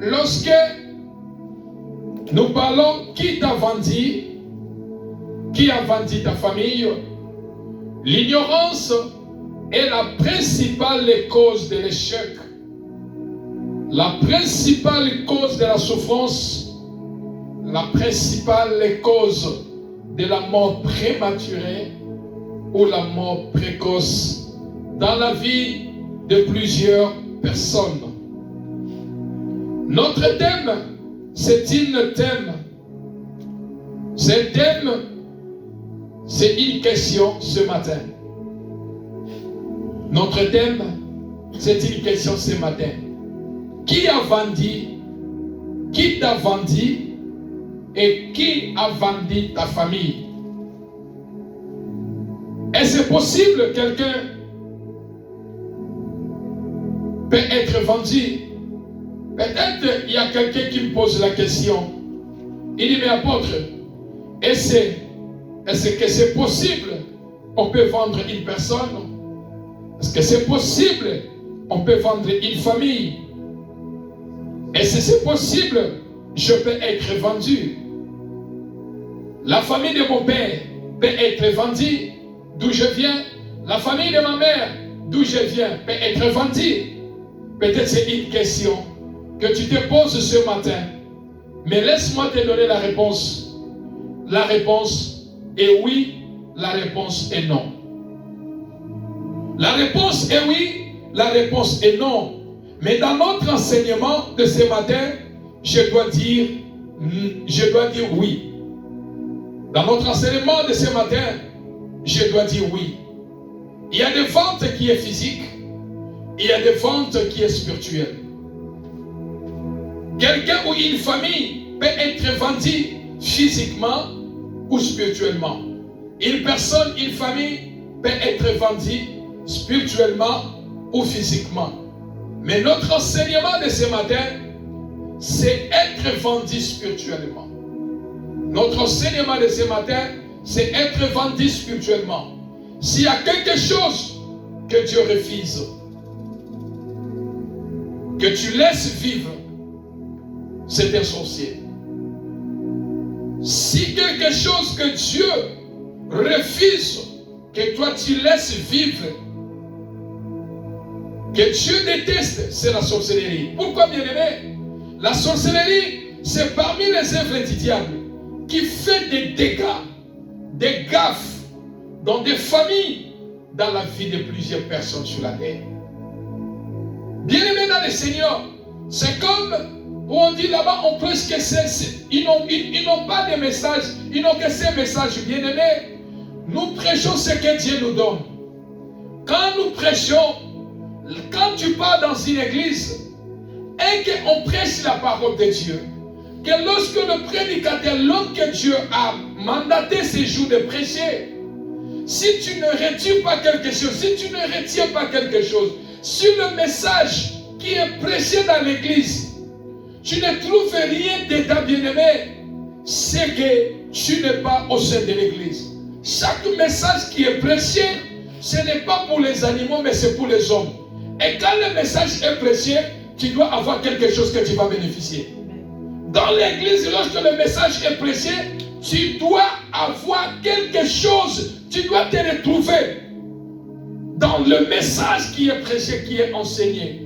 lorsque nous parlons qui t'a vendu, qui a vendu ta famille, l'ignorance est la principale cause de l'échec, la principale cause de la souffrance, la principale cause de la mort prématurée ou la mort précoce dans la vie de plusieurs personnes. Notre thème, c'est un thème. Ce thème, c'est une question ce matin. Notre thème, c'est une question ce matin. Qui a vendu? Qui t'a vendu? Et qui a vendu ta famille? Est-ce possible que quelqu'un peut être vendu? Peut-être il y a quelqu'un qui me pose la question. Il dit, mais apôtre, est-ce que c'est possible on peut vendre une personne? Est-ce que c'est possible on peut vendre une famille? Est-ce que c'est possible je peux être vendu? La famille de mon père peut être vendue d'où je viens. La famille de ma mère d'où je viens peut être vendue. Peut-être c'est une question que tu te poses ce matin. Mais laisse-moi te donner la réponse. La réponse est oui, la réponse est non. La réponse est oui, la réponse est non. Mais dans notre enseignement de ce matin, je dois dire oui. Dans notre enseignement de ce matin, je dois dire oui. Il y a des ventes qui est physique, il y a des ventes qui est spirituelle. Quelqu'un ou une famille peut être vendue physiquement ou spirituellement. Une personne, une famille peut être vendue spirituellement ou physiquement. Mais notre enseignement de ce matin, c'est être vendu spirituellement. Notre enseignement de ce matin, c'est être vendu spirituellement. S'il y a quelque chose que Dieu refuse, que tu laisses vivre, c'est un sorcier. Si quelque chose que Dieu refuse, que toi tu laisses vivre, que Dieu déteste, c'est la sorcellerie. Pourquoi, bien-aimé? La sorcellerie, c'est parmi les œuvres du diable qui fait des dégâts, des gaffes dans des familles, dans la vie de plusieurs personnes sur la terre. Bien-aimé dans le Seigneur, c'est comme où on dit là-bas, on prêche que ils n'ont pas de message, ils n'ont que ces messages. Bien-aimé, nous prêchons ce que Dieu nous donne. Quand nous prêchons, quand tu pars dans une église et qu'on prêche la parole de Dieu, que lorsque le prédicateur, l'homme que Dieu a mandaté ces jours de prêcher, si tu ne retires pas quelque chose, si tu ne retiens pas quelque chose sur le message qui est prêché dans l'église, tu ne trouves rien d'état, bien-aimé, c'est que tu n'es pas au sein de l'église. Chaque message qui est prêché, ce n'est pas pour les animaux, mais c'est pour les hommes. Et quand le message est prêché, tu dois avoir quelque chose que tu vas bénéficier. Dans l'église, lorsque le message est prêché, tu dois avoir quelque chose. Tu dois te retrouver dans le message qui est prêché, qui est enseigné.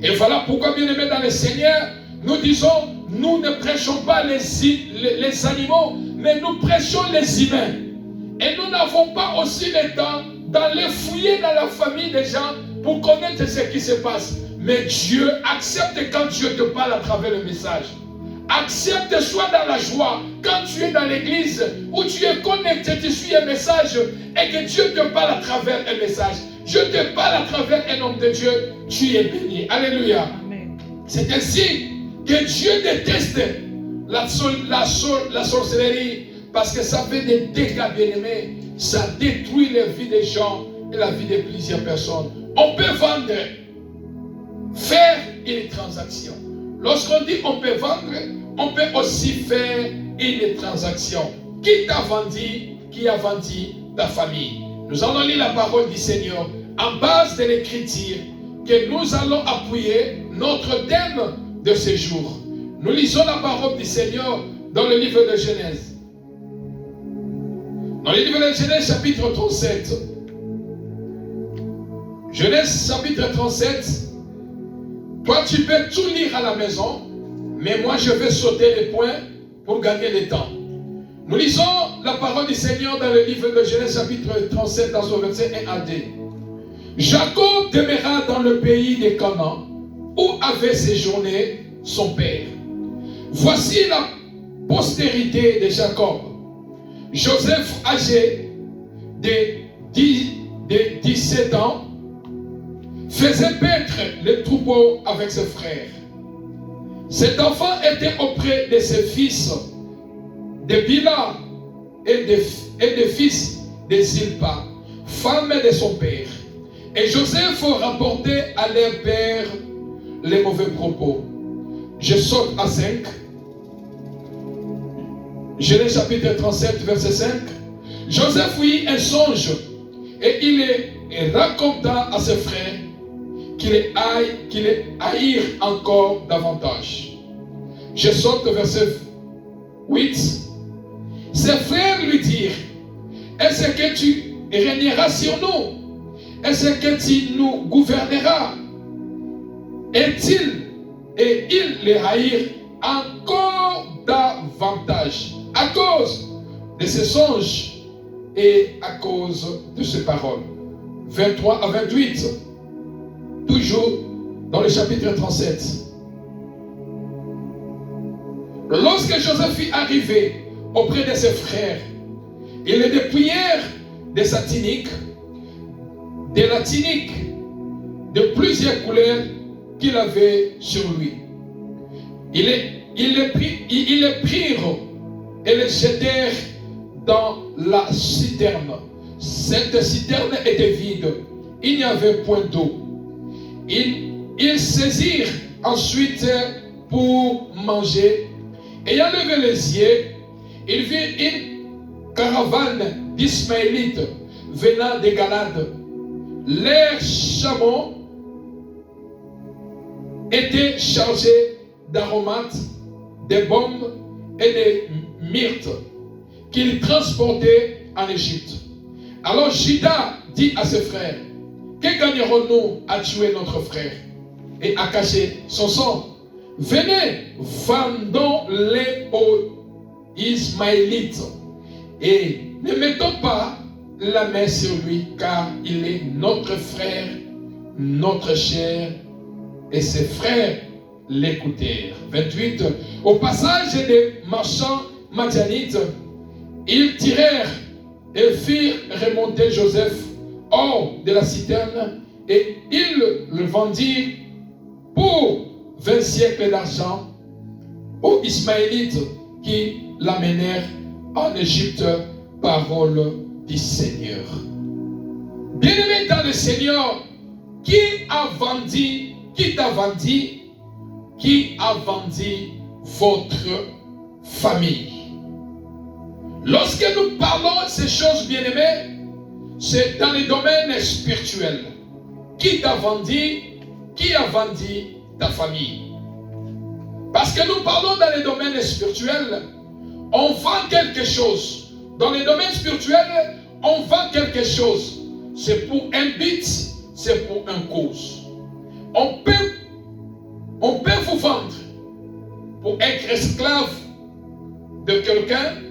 Et voilà pourquoi, bien-aimés dans le Seigneur, nous disons, nous ne prêchons pas les animaux, mais nous prêchons les humains. Et nous n'avons pas aussi le temps d'aller fouiller dans la famille des gens pour connaître ce qui se passe. Mais Dieu accepte quand Dieu te parle à travers le message. Accepte, sois dans la joie quand tu es dans l'église où tu es connecté, tu suis un message et que Dieu te parle à travers un message. Dieu te parle à travers un homme de Dieu, tu es béni. Alléluia. C'est ainsi que Dieu déteste la sorcellerie parce que ça fait des dégâts, bien-aimés. Ça détruit la vie des gens et la vie de plusieurs personnes. On peut vendre, faire une transaction. Lorsqu'on dit on peut vendre, on peut aussi faire une transaction. Qui t'a vendu? Qui a vendu ta famille? Nous allons lire la parole du Seigneur en base de l'écriture que nous allons appuyer notre thème de ces jours. Nous lisons la parole du Seigneur dans le livre de Genèse. Dans le livre de Genèse chapitre 37. Genèse chapitre 37. Toi tu peux tout lire à la maison, mais moi je vais sauter les points pour gagner le temps. Nous lisons la parole du Seigneur dans le livre de Genèse chapitre 37 dans son verset 1 à 2. Jacob demeura dans le pays de Canaan où avait séjourné son père. Voici la postérité de Jacob. Joseph, âgé de 17 ans, faisait paître les troupeaux avec ses frères. Cet enfant était auprès de ses fils de Bila et des fils de Zilpa, femme de son père. Et Joseph rapportait à leur père les mauvais propos. Je saute à 5. Genèse chapitre 37, verset 5. Joseph eut un songe et il le raconta à ses frères qu'il les haïrent encore davantage. Je saute au verset 8. Ses frères lui dirent: est-ce que tu régneras sur nous? Est-ce que tu nous gouverneras? Et ils les haïrent encore davantage à cause de ses songes et à cause de ses paroles. 23 à 28, toujours dans le chapitre 37. Lorsque Joseph fut arrivé auprès de ses frères, ils le dépouillèrent de sa tunique, de la tunique de plusieurs couleurs qu'il avait sur lui. Ils le prirent et le jetèrent dans la citerne. Cette citerne était vide. Il n'y avait point d'eau. Ils saisirent ensuite pour manger. Ayant levé les yeux, ils virent une caravane d'Ismaélites venant de Galade. Leurs chameaux étaient chargés d'aromates, de baumes et de myrtes qu'ils transportaient en Égypte. Alors Juda dit à ses frères: que gagnerons-nous à tuer notre frère et à cacher son sang? Venez, vendons-les aux Ismaélites et ne mettons pas la main sur lui, car il est notre frère, notre chair. Et ses frères l'écoutèrent. 28. Au passage des marchands madianites, ils tirèrent et firent remonter Joseph hors de la citerne, et ils le vendirent pour 20 siècles d'argent aux Ismaélites qui l'amenèrent en Égypte. Parole du Seigneur. Bien-aimé dans le Seigneur, qui t'a vendu votre famille? Lorsque nous parlons de ces choses, bien-aimés, c'est dans le domaine spirituel. Qui t'a vendu? Qui a vendu ta famille? Parce que nous parlons dans le domaine spirituel, on vend quelque chose. Dans le domaine spirituel, on vend quelque chose. C'est pour un but, c'est pour une cause. On peut vous vendre pour être esclave de quelqu'un.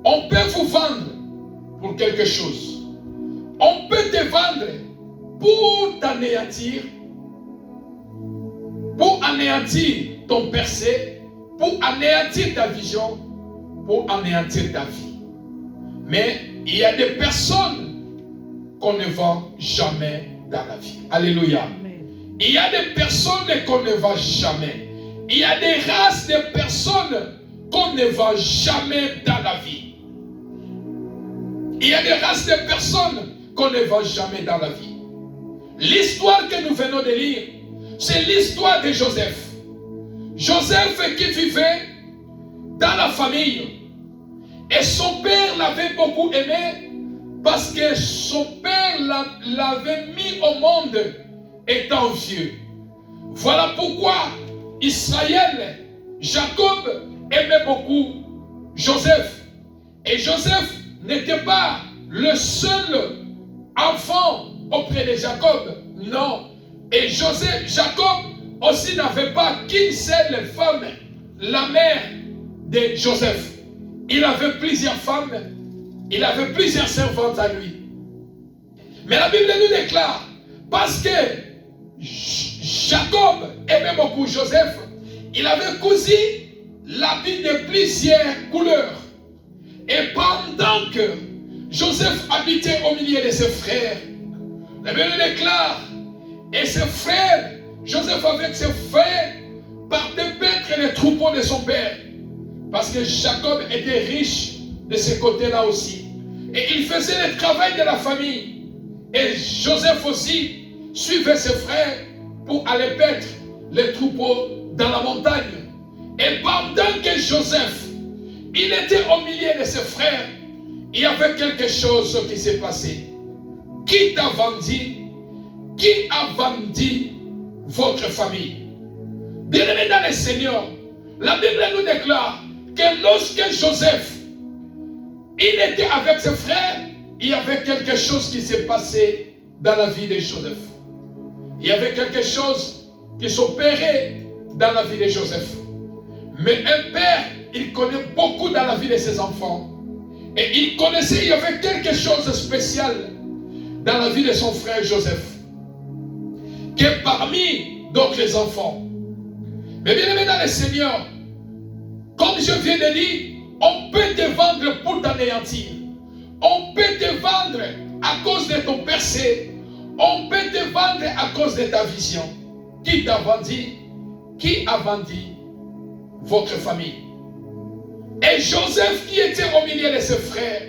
On peut vous vendre pour quelque chose. On peut te vendre pour t'anéantir, pour anéantir ton percé, pour anéantir ta vision, pour anéantir ta vie. Mais il y a des personnes qu'on ne vend jamais dans la vie. Alléluia. Amen. Il y a des personnes qu'on ne vend jamais. Il y a des races de personnes qu'on ne vend jamais dans la vie. Il y a des races de personnes qu'on ne vend jamais dans la vie. L'histoire que nous venons de lire, c'est l'histoire de Joseph. Joseph qui vivait dans la famille. Et son père l'avait beaucoup aimé parce que son père l'avait mis au monde étant vieux. Voilà pourquoi Israël, Jacob aimait beaucoup Joseph. Et Joseph n'était pas le seul enfant auprès de Jacob. Non. Et Jacob aussi n'avait pas qu'une seule femme, la mère de Joseph. Il avait plusieurs femmes, il avait plusieurs servantes à lui. Mais la Bible nous déclare, parce que Jacob aimait beaucoup Joseph, il avait cousu l'habit de plusieurs couleurs. Et pendant que Joseph habitait au milieu de ses frères, la Bible déclare, et ses frères, Joseph avec ses frères, partait paître les troupeaux de son père. Parce que Jacob était riche de ce côté-là aussi. Et il faisait le travail de la famille. Et Joseph aussi suivait ses frères pour aller paître les troupeaux dans la montagne. Et pendant que Joseph, il était au milieu de ses frères, il y avait quelque chose qui s'est passé. Qui t'a vendu? Qui a vendu votre famille? Bien-aimés dans le Seigneur, la Bible nous déclare que lorsque Joseph, il était avec ses frères, il y avait quelque chose qui s'est passé dans la vie de Joseph. Il y avait quelque chose qui s'opérait dans la vie de Joseph. Mais un père, il connaît beaucoup dans la vie de ses enfants. Et il connaissait, il y avait quelque chose de spécial dans la vie de son frère Joseph. Que parmi d'autres enfants. Mais bien aimé dans le Seigneur, comme je viens de dire, on peut te vendre pour t'anéantir. On peut te vendre à cause de ton passé. On peut te vendre à cause de ta vision. Qui t'a vendu? Qui a vendu votre famille? Et Joseph qui était au milieu de ses frères,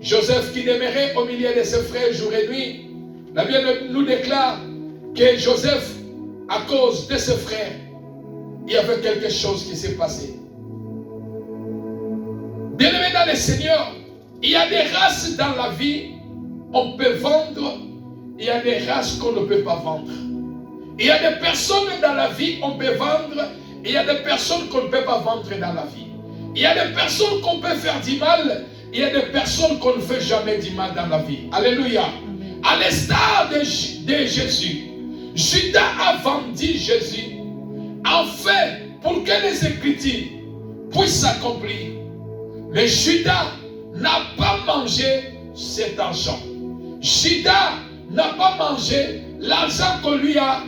Joseph qui demeurait au milieu de ses frères jour et nuit, la Bible nous déclare que Joseph, à cause de ses frères, il y avait quelque chose qui s'est passé. Bien-aimés dans le Seigneur, il y a des races dans la vie, on peut vendre, il y a des races qu'on ne peut pas vendre. Il y a des personnes dans la vie, on peut vendre, il y a des personnes qu'on ne peut pas vendre dans la vie. Il y a des personnes qu'on peut faire du mal, il y a des personnes qu'on ne fait jamais du mal dans la vie. Alléluia. Amen. À l'instar de Jésus, Judas a vendu Jésus, en fait, pour que les Écritures puissent s'accomplir. Mais Judas n'a pas mangé cet argent. Judas n'a pas mangé l'argent qu'on lui a.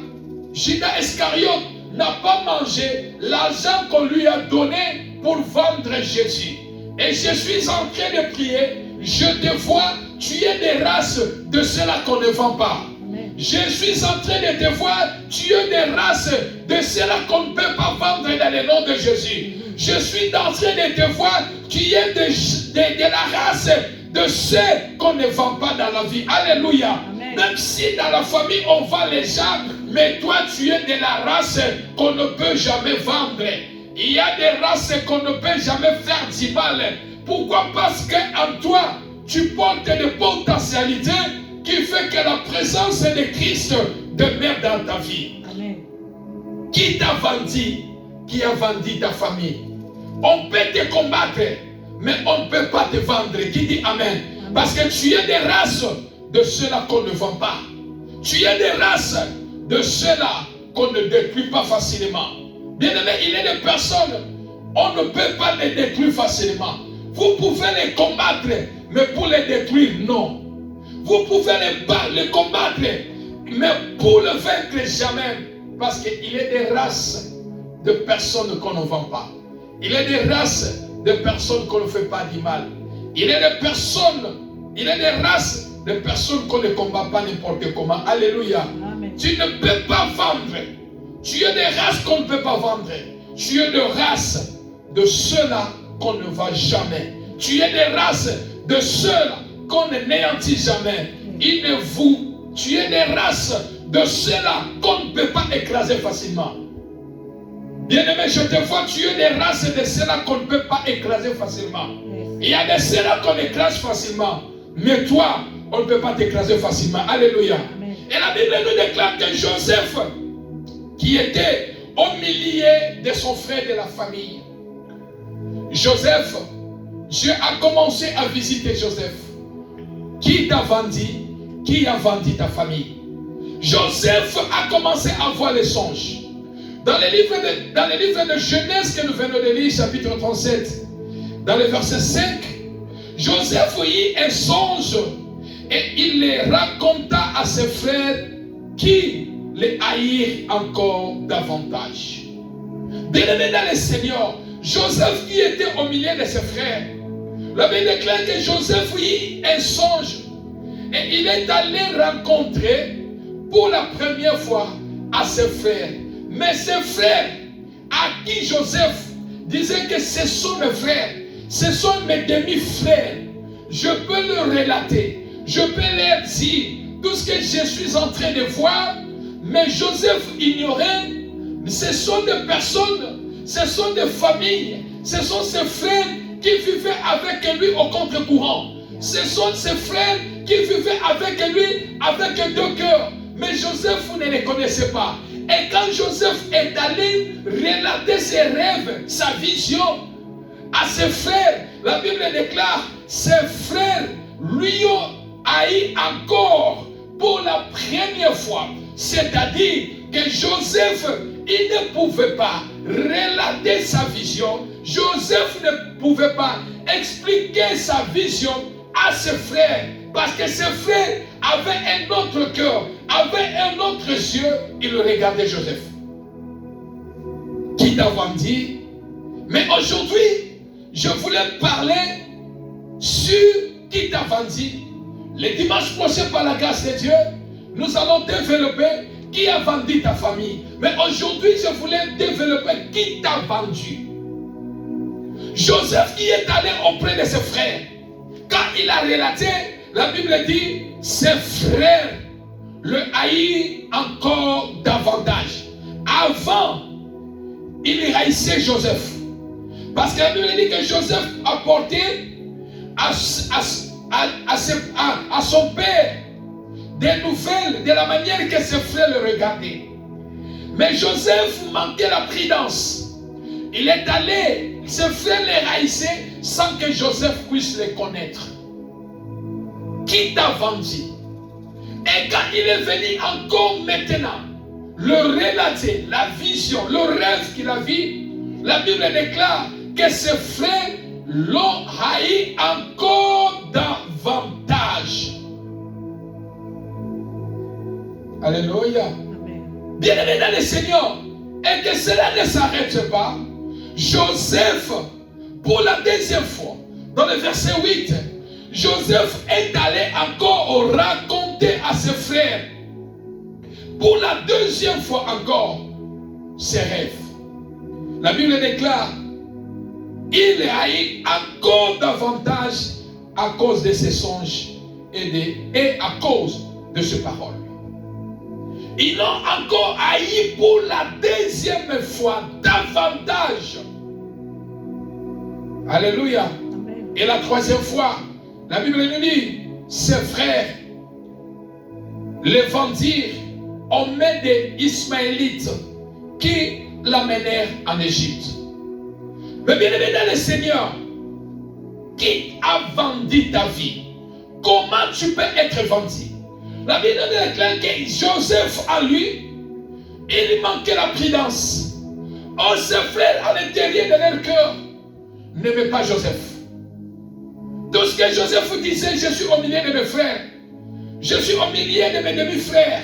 Judas Iscariote n'a pas mangé l'argent qu'on lui a donné pour vendre Jésus. Et je suis en train de prier. Je te vois, tu es des races de ceux-là qu'on ne vend pas. Je suis en train de te voir, tu es des races de ceux-là qu'on ne peut pas vendre dans le nom de Jésus. Je suis en train de te voir, tu es de la race de ceux qu'on ne vend pas dans la vie. Alléluia. Amen. Même si dans la famille on vend les gens, mais toi tu es de la race qu'on ne peut jamais vendre. Il y a des races qu'on ne peut jamais faire du mal. Pourquoi? Parce qu'en toi, tu portes des potentialités qui fait que la présence de Christ demeure dans ta vie. Amen. Qui t'a vendu? Qui a vendu ta famille? On peut te combattre, mais on ne peut pas te vendre. Qui dit Amen? Amen. Parce que tu es des races de ceux-là qu'on ne vend pas. Tu es des races de ceux-là qu'on ne détruit pas facilement. Bien aimé, il y a des personnes, on ne peut pas les détruire facilement. Vous pouvez les combattre, mais pour les détruire, non. Vous pouvez les combattre, mais pour le vaincre, jamais. Parce qu'il y a des races de personnes qu'on ne vend pas. Il y a des races de personnes qu'on ne fait pas du mal. Il y a des personnes, il y a des races de personnes qu'on ne combat pas n'importe comment. Alléluia. Amen. Tu ne peux pas vendre. Tu es des races qu'on ne peut pas vendre. Tu es des races de ceux-là qu'on ne va jamais. Tu es des races de ceux-là qu'on ne néantit jamais. Tu es des races de ceux-là qu'on ne peut pas écraser facilement. Bien-aimé, je te vois, tu es des races de ceux-là qu'on ne peut pas écraser facilement. Il y a de ceux-là qu'on écrase facilement. Mais toi, on ne peut pas t'écraser facilement. Alléluia. Amen. Et la Bible nous déclare que Joseph, qui était au milieu de son frère de la famille. Joseph, Dieu a commencé à visiter Joseph. Qui t'a vendu? Qui a vendu ta famille? Joseph a commencé à voir les songes. Dans le livre de Genèse que nous venons de lire, chapitre 37, dans le verset 5, Joseph eut un songe et il le raconta à ses frères qui les haïrent encore davantage. Bien-aimé dans le Seigneur, Joseph qui était au milieu de ses frères, la Bible déclare que Joseph eut un songe et il est allé rencontrer pour la première fois à ses frères. Mais ses frères à qui Joseph disait que ce sont mes frères, ce sont mes demi-frères, je peux leur relater, je peux leur dire tout ce que je suis en train de voir, mais Joseph ignorait. Ce sont des personnes, ce sont des familles, ce sont ses frères qui vivaient avec lui au contre-courant. Ce sont ses frères qui vivaient avec lui avec deux cœurs. Mais Joseph ne les connaissait pas. Et quand Joseph est allé relater ses rêves, sa vision à ses frères, la Bible déclare, ses frères lui ont haï encore pour la première fois. C'est-à-dire que Joseph, il ne pouvait pas relater sa vision. Joseph ne pouvait pas expliquer sa vision à ses frères. Parce que ses frères avaient un autre cœur, avaient un autre yeux. Ils regardaient Joseph. Qui t'a vendu? Mais aujourd'hui, je voulais parler sur qui t'a vendu. Le dimanche prochain, par la grâce de Dieu, nous allons développer qui a vendu ta famille. Mais aujourd'hui, je voulais développer qui t'a vendu. Joseph qui est allé auprès de ses frères. Quand il a relaté, la Bible dit, ses frères le haïssent encore davantage. Avant, il haïssait Joseph. Parce que la Bible dit que Joseph apportait à son père des nouvelles de la manière que ses frères le regardaient. Mais Joseph manquait la prudence. Il est allé, ses frères les haïssaient sans que Joseph puisse les connaître. Qui t'a vendu? Et quand il est venu encore maintenant, le relater, la vision, le rêve qu'il a vu, la Bible déclare que ses frères l'ont haï encore davantage. Alléluia. Bien-aimé dans le Seigneur, et que cela ne s'arrête pas, Joseph, pour la deuxième fois, dans le verset 8, Joseph est allé encore raconter à ses frères, pour la deuxième fois encore, ses rêves. La Bible déclare, il haït encore davantage à cause de ses songes et à cause de ses paroles. Ils l'ont encore haï pour la deuxième fois, davantage. Alléluia. Amen. Et la troisième fois, la Bible nous dit, ses frères le vendirent aux mains des Ismaélites qui l'amenèrent en Égypte. Mais bien aimé dans le Seigneur, qui a vendu ta vie? Comment tu peux être vendu? La Bible déclare que Joseph à lui, il manquait la prudence. Oh, ses frères à l'intérieur de leur cœur n'aimaient pas Joseph. Tout ce que Joseph disait, je suis au milieu de mes frères, je suis au milieu de mes demi-frères,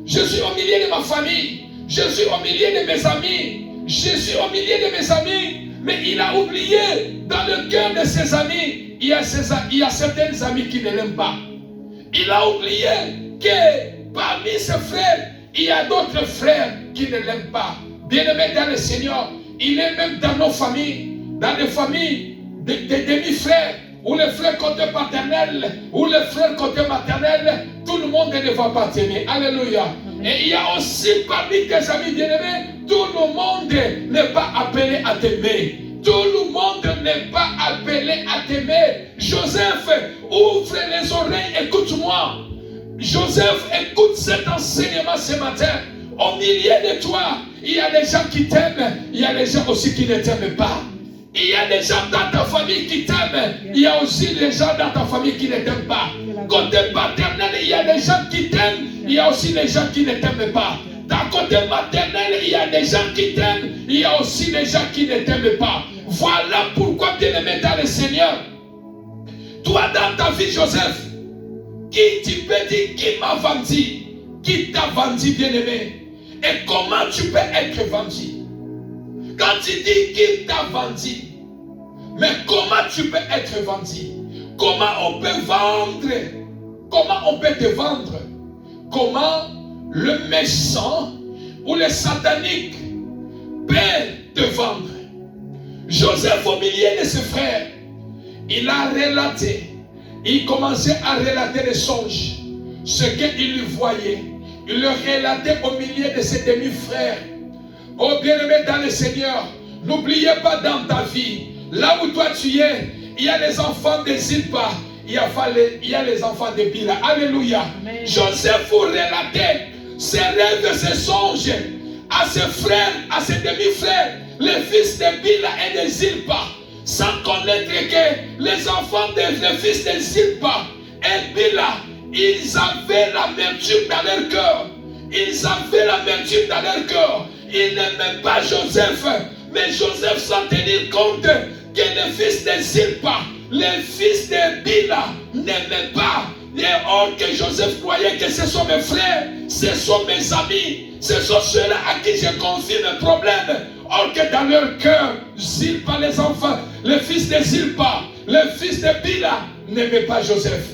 je suis au milieu de ma famille, je suis au milieu de mes amis, je suis au milieu de mes amis. Mais il a oublié, dans le cœur de ses amis, il y a certains amis qui ne l'aiment pas. Il a oublié que parmi ses frères, il y a d'autres frères qui ne l'aiment pas. Bien-aimé dans le Seigneur, il est même dans nos familles, dans les familles des demi-frères, ou les frères côté paternel, ou les frères côté maternel, tout le monde ne va pas t'aimer. Alléluia. Et il y a aussi parmi tes amis bien-aimés, tout le monde n'est pas appelé à t'aimer. Tout le monde n'est pas appelé à t'aimer. Joseph, ouvre les oreilles, écoute-moi. Joseph, écoute cet enseignement ce matin. Au milieu de toi, il y a des gens qui t'aiment, il y a des gens aussi qui ne t'aiment pas. Il y a des gens dans ta famille qui t'aiment, il y a aussi des gens dans ta famille qui ne t'aiment pas. Côté paternel, il y a des gens qui t'aiment, il y a aussi des gens qui ne t'aiment pas. D'un côté maternel, il y a des gens qui t'aiment, il y a aussi des gens qui ne t'aiment pas. Voilà pourquoi, bien-aimé dans le Seigneur, toi dans ta vie, Joseph, qui tu peux dire qui m'a vendu, qui t'a vendu, bien-aimé, et comment tu peux être vendu? Quand tu dis qui t'a vendu, mais comment tu peux être vendu? Comment on peut vendre? Comment on peut te vendre? Comment le méchant ou le satanique peut te vendre? Joseph, au milieu de ses frères, il a relaté, il commençait à relater les songes, ce qu'il voyait. Il le relatait au milieu de ses demi-frères. Oh bien-aimé dans le Seigneur, n'oubliez pas dans ta vie, là où toi tu es, il y a les enfants de Zilpa, il y a les enfants de Bila. Alléluia. Amen. Joseph vous relatait ses rêves, ses songes à ses frères, à ses demi-frères, les fils de Bila et de Zilpa, sans connaître que les enfants les fils de Zilpa et Bila, ils avaient l'amertume dans leur cœur. Ils avaient l'amertume dans leur cœur. Ils n'aimaient pas Joseph. Mais Joseph, sans tenir compte que les fils de Zilpa, les fils de Bila n'aimaient pas. Et or que Joseph croyait que ce sont mes frères, ce sont mes amis, ce sont ceux-là à qui je confie mes problèmes. Or que dans leur cœur, Zilpa, les enfants, les fils de Zilpa, les fils de Bila n'aimaient pas Joseph.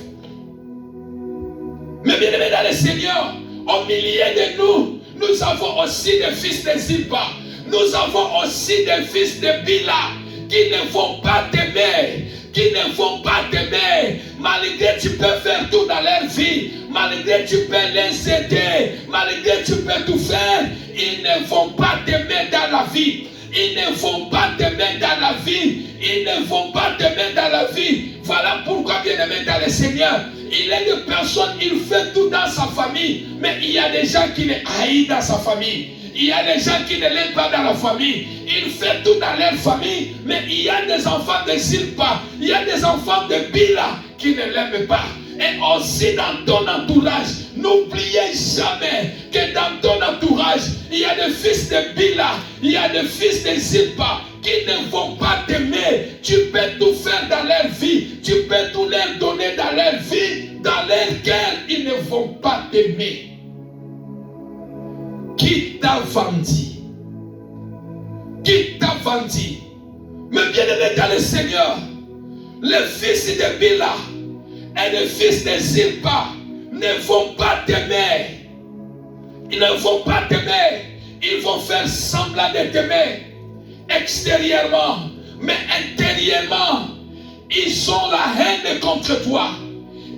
Mais bien aimé dans le Seigneur, au milieu de nous, nous avons aussi des fils de Zilpa. Nous avons aussi des fils de Bila qui ne vont pas t'aimer, qui ne vont pas t'aimer. Malgré tu peux faire tout dans leur vie, malgré tu peux les aider, malgré tu peux tout faire, ils ne vont pas t'aimer dans la vie. Ils ne vont pas t'aimer dans la vie. Ils ne vont pas t'aimer dans la vie. Voilà pourquoi, bien-aimé dans le Seigneur, il est de personnes, il fait tout dans sa famille, mais il y a des gens qui le haïssent dans sa famille. Il y a des gens qui ne l'aiment pas dans la famille. Il fait tout dans leur famille, mais il y a des enfants de Zilpa, il y a des enfants de Bila qui ne l'aiment pas. Et aussi dans ton entourage, n'oubliez jamais que dans ton entourage, il y a des fils de Bila, il y a des fils de Zilpa qui ne vont pas t'aimer. Tu peux tout faire dans leur vie, tu peux tout leur donner dans leur vie, dans leur cœur, ils ne vont pas t'aimer. Qui t'a vendu? Qui t'a vendu? Mais bien aimé dans le Seigneur, les fils de Bila et les fils de Zilpa ne vont pas t'aimer. Ils ne vont pas t'aimer. Ils vont faire semblant de t'aimer extérieurement, mais intérieurement, ils ont la haine contre toi.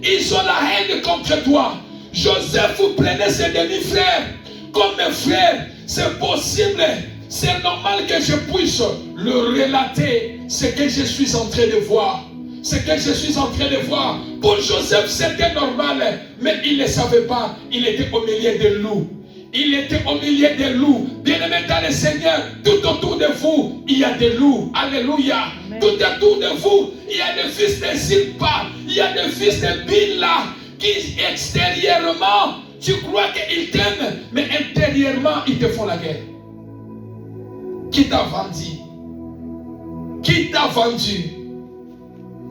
Ils ont la haine contre toi. Joseph, vous prenez ses demi-frères comme mes frères. C'est possible, c'est normal que je puisse le relater, ce que je suis en train de voir. Ce que je suis en train de voir. Pour Joseph, c'était normal, mais il ne savait pas. Il était au milieu des loups. Il était au milieu des loups. Bien-aimé dans le Seigneur, tout autour de vous, il y a des loups. Alléluia. Amen. Tout autour de vous, il y a des fils de Zilpa, il y a des fils de Bila qui extérieurement, tu crois qu'ils t'aiment, mais intérieurement, ils te font la guerre. Qui t'a vendu? Qui t'a vendu?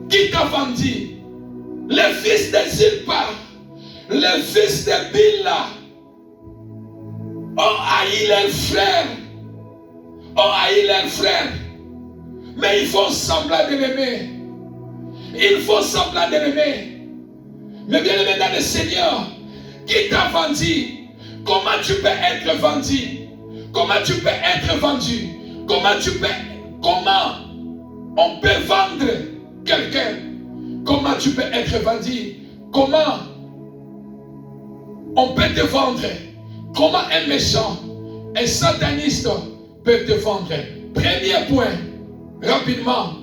Qui t'a vendu? Les fils de Zilpa, les fils de Bila ont haï leurs frères. Ont haï leurs frères. Mais ils font semblant de l'aimer. Ils font semblant de l'aimer. Mais bien aimé dans le Seigneur, qui t'a vendu? Comment tu peux être vendu? Comment tu peux être vendu? Comment on peut vendre quelqu'un? Comment tu peux être vendu? Comment on peut te vendre? Comment un méchant, un sataniste peut te vendre? Premier point, rapidement,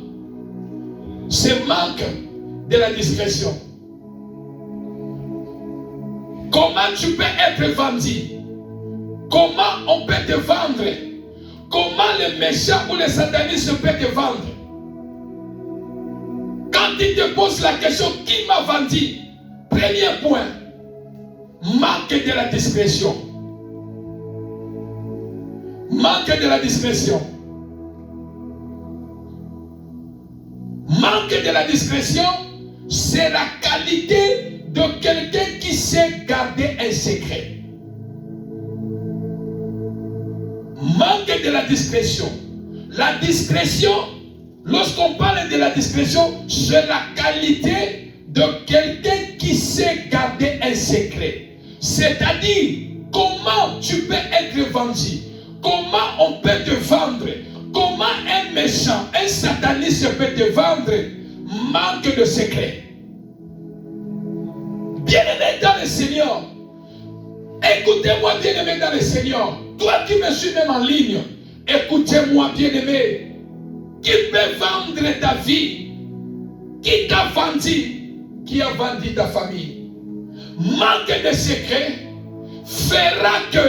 c'est manque de la discrétion. Comment tu peux être vendu? Comment on peut te vendre? Comment les méchants ou les satanistes peuvent te vendre? Quand ils te posent la question, qui m'a vendu? Premier point, manque de la discrétion. Manque de la discrétion. Manque de la discrétion, c'est la qualité de quelqu'un qui sait garder un secret. Manque de la discrétion. La discrétion, lorsqu'on parle de la discrétion, c'est la qualité de quelqu'un qui sait garder un secret. C'est-à-dire, comment tu peux être vendu? Comment on peut te vendre? Comment un méchant, un sataniste peut te vendre? Manque de secret. Bien-aimé dans le Seigneur, écoutez-moi, bien-aimé dans le Seigneur. Toi qui me suis même en ligne, écoutez-moi, bien-aimé. Qui peut vendre ta vie? Qui t'a vendu? Qui a vendu ta famille? Manque de secret fera que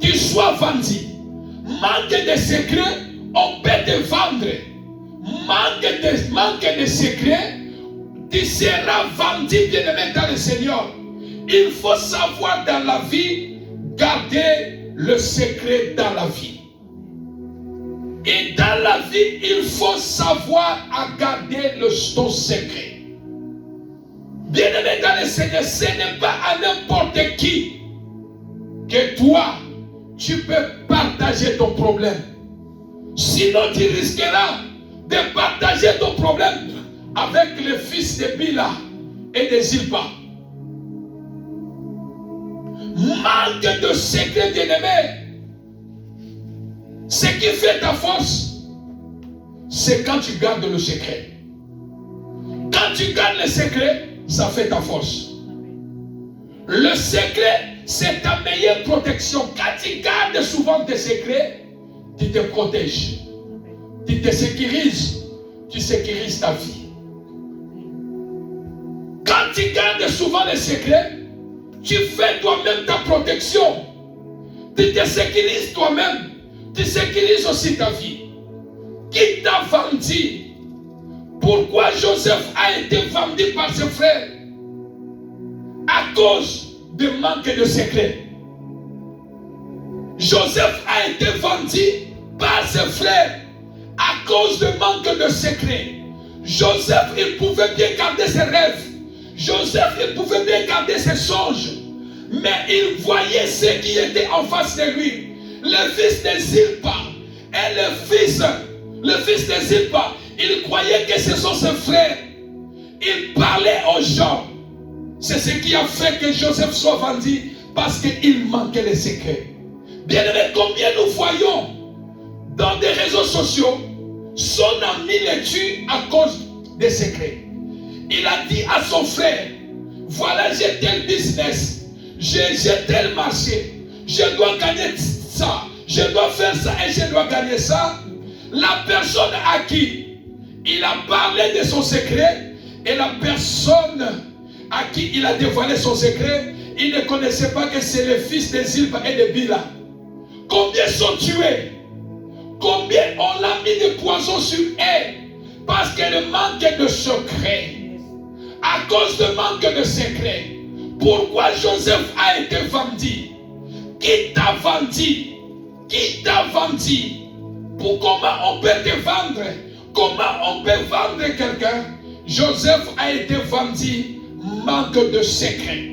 tu sois vendu. Manque de secret, on peut te vendre. Manque de secret, tu seras vendu, bien-aimé dans le Seigneur. Il faut savoir dans la vie, garder le secret dans la vie. Et dans la vie, il faut savoir à garder ton secret. Bien-aimé dans le Seigneur, ce n'est pas à n'importe qui que toi, tu peux partager ton problème. Sinon, tu risqueras de partager ton problème avec le fils de Bila et de Zilpa. Manque de secret, bien-aimé. Ce qui fait ta force, c'est quand tu gardes le secret. Quand tu gardes le secret, ça fait ta force. Le secret, c'est ta meilleure protection. Quand tu gardes souvent tes secrets, tu te protèges. Tu te sécurises. Tu sécurises ta vie. Quand tu gardes souvent les secrets, tu fais toi-même ta protection. Tu te sécurises toi-même. Tu sécurises aussi ta vie. Qui t'a vendu? Pourquoi Joseph a été vendu par ses frères? À cause de manque de secret. Joseph a été vendu par ses frères à cause de manque de secret. Joseph, il pouvait bien garder ses rêves. Joseph, il pouvait bien garder ses songes. Mais il voyait ce qui était en face de lui. Le fils de Zilpa et le fils de Zilpa, il croyait que ce sont ses frères. Il parlait aux gens. C'est ce qui a fait que Joseph soit vendu, parce qu'il manquait les secrets. Bien-aimé, combien nous voyons dans des réseaux sociaux, son ami le tue à cause des secrets. Il a dit à son frère, voilà, j'ai tel business, j'ai tel marché, je dois gagner ça, je dois faire ça et je dois gagner ça. La personne à qui il a parlé de son secret et la personne à qui il a dévoilé son secret, il ne connaissait pas que c'est le fils de Zilpa et de Bila. Combien sont tués? Combien on a mis de poison sur eux? Parce qu'elle manque de secret. À cause de manque de secret. Pourquoi Joseph a été vendu? Qui t'a vendu? Qui t'a vendu? Comment on peut te vendre? Comment on peut vendre quelqu'un? Joseph a été vendu. Manque de secret.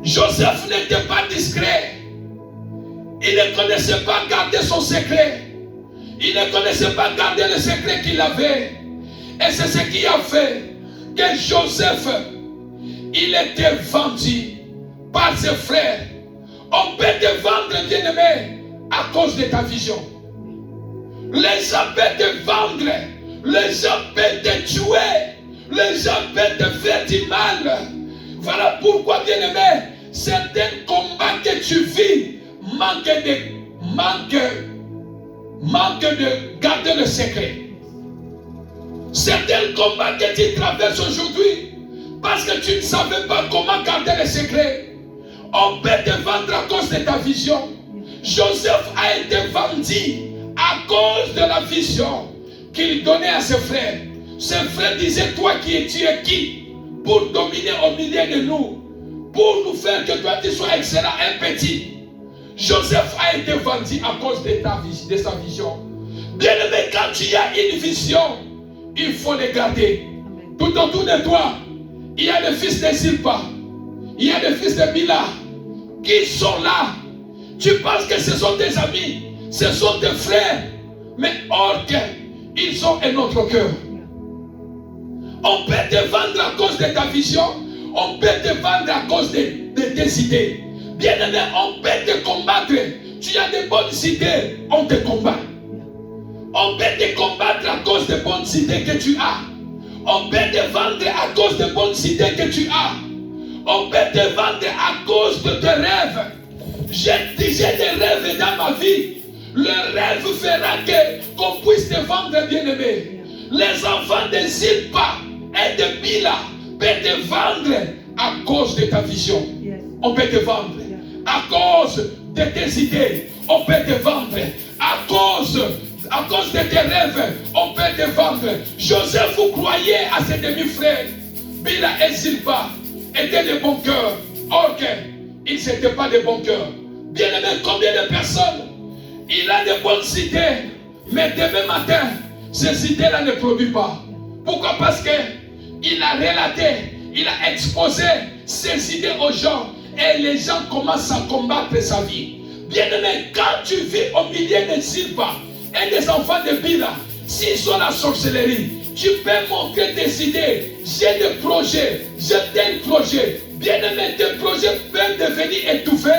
Joseph n'était pas discret. Il ne connaissait pas garder son secret. Il ne connaissait pas garder le secret qu'il avait. Et c'est ce qui a fait que Joseph, il était vendu par ses frères. On peut te vendre, bien-aimé, à cause de ta vision. Les gens peuvent te vendre. Les gens peuvent te tuer. Les gens peuvent te faire du mal. Voilà pourquoi, bien-aimé, certains combats que tu vis manquent de garder le secret. Certains combats que tu traverses aujourd'hui, parce que tu ne savais pas comment garder le secret. On peut te vendre à cause de ta vision. Joseph a été vendu à cause de la vision qu'il donnait à ses frères. Ses frères disaient, toi tu es qui pour dominer au milieu de nous, pour nous faire que toi tu sois excellent, un petit. Joseph a été vendu à cause de sa vision. Bien aimé, quand tu as une vision, il faut les garder. Tout autour de toi, il y a des fils de Zilpa, il y a des fils de Bila qui sont là. Tu penses que ce sont tes amis, ce sont tes frères, mais or qu'ils ont un autre cœur. On peut te vendre à cause de ta vision, on peut te vendre à cause de tes idées. Bien aimé, on peut te combattre. Tu as des bonnes idées, on te combat. On peut te combattre à cause des bonnes idées que tu as. On peut te vendre à cause des bonnes idées que tu as. On peut te vendre à cause de tes rêves. J'ai des rêves dans ma vie. Le rêve fera qu'on puisse te vendre, bien-aimé. Les enfants de Zilpa et de Bila peuvent te vendre à cause de ta vision. On peut te vendre à cause de tes idées. On peut te vendre à cause de tes rêves. On peut te vendre. Joseph, vous croyez à ses demi-frères. Bila et Zilpa étaient de bon cœur. Ok, ils n'étaient pas de bon cœur. Bien aimé, combien de personnes il a de bonnes idées, mais demain matin, ces idées-là ne produisent pas. Pourquoi? Parce qu'il a relaté, il a exposé ses idées aux gens et les gens commencent à combattre sa vie. Bien aimé, quand tu vis au milieu des Zilpa et des enfants de Bila, s'ils ont la sorcellerie, tu peux montrer tes idées. J'ai des projets, j'ai tel projet. Bien aimé, tes projets peuvent devenir étouffés.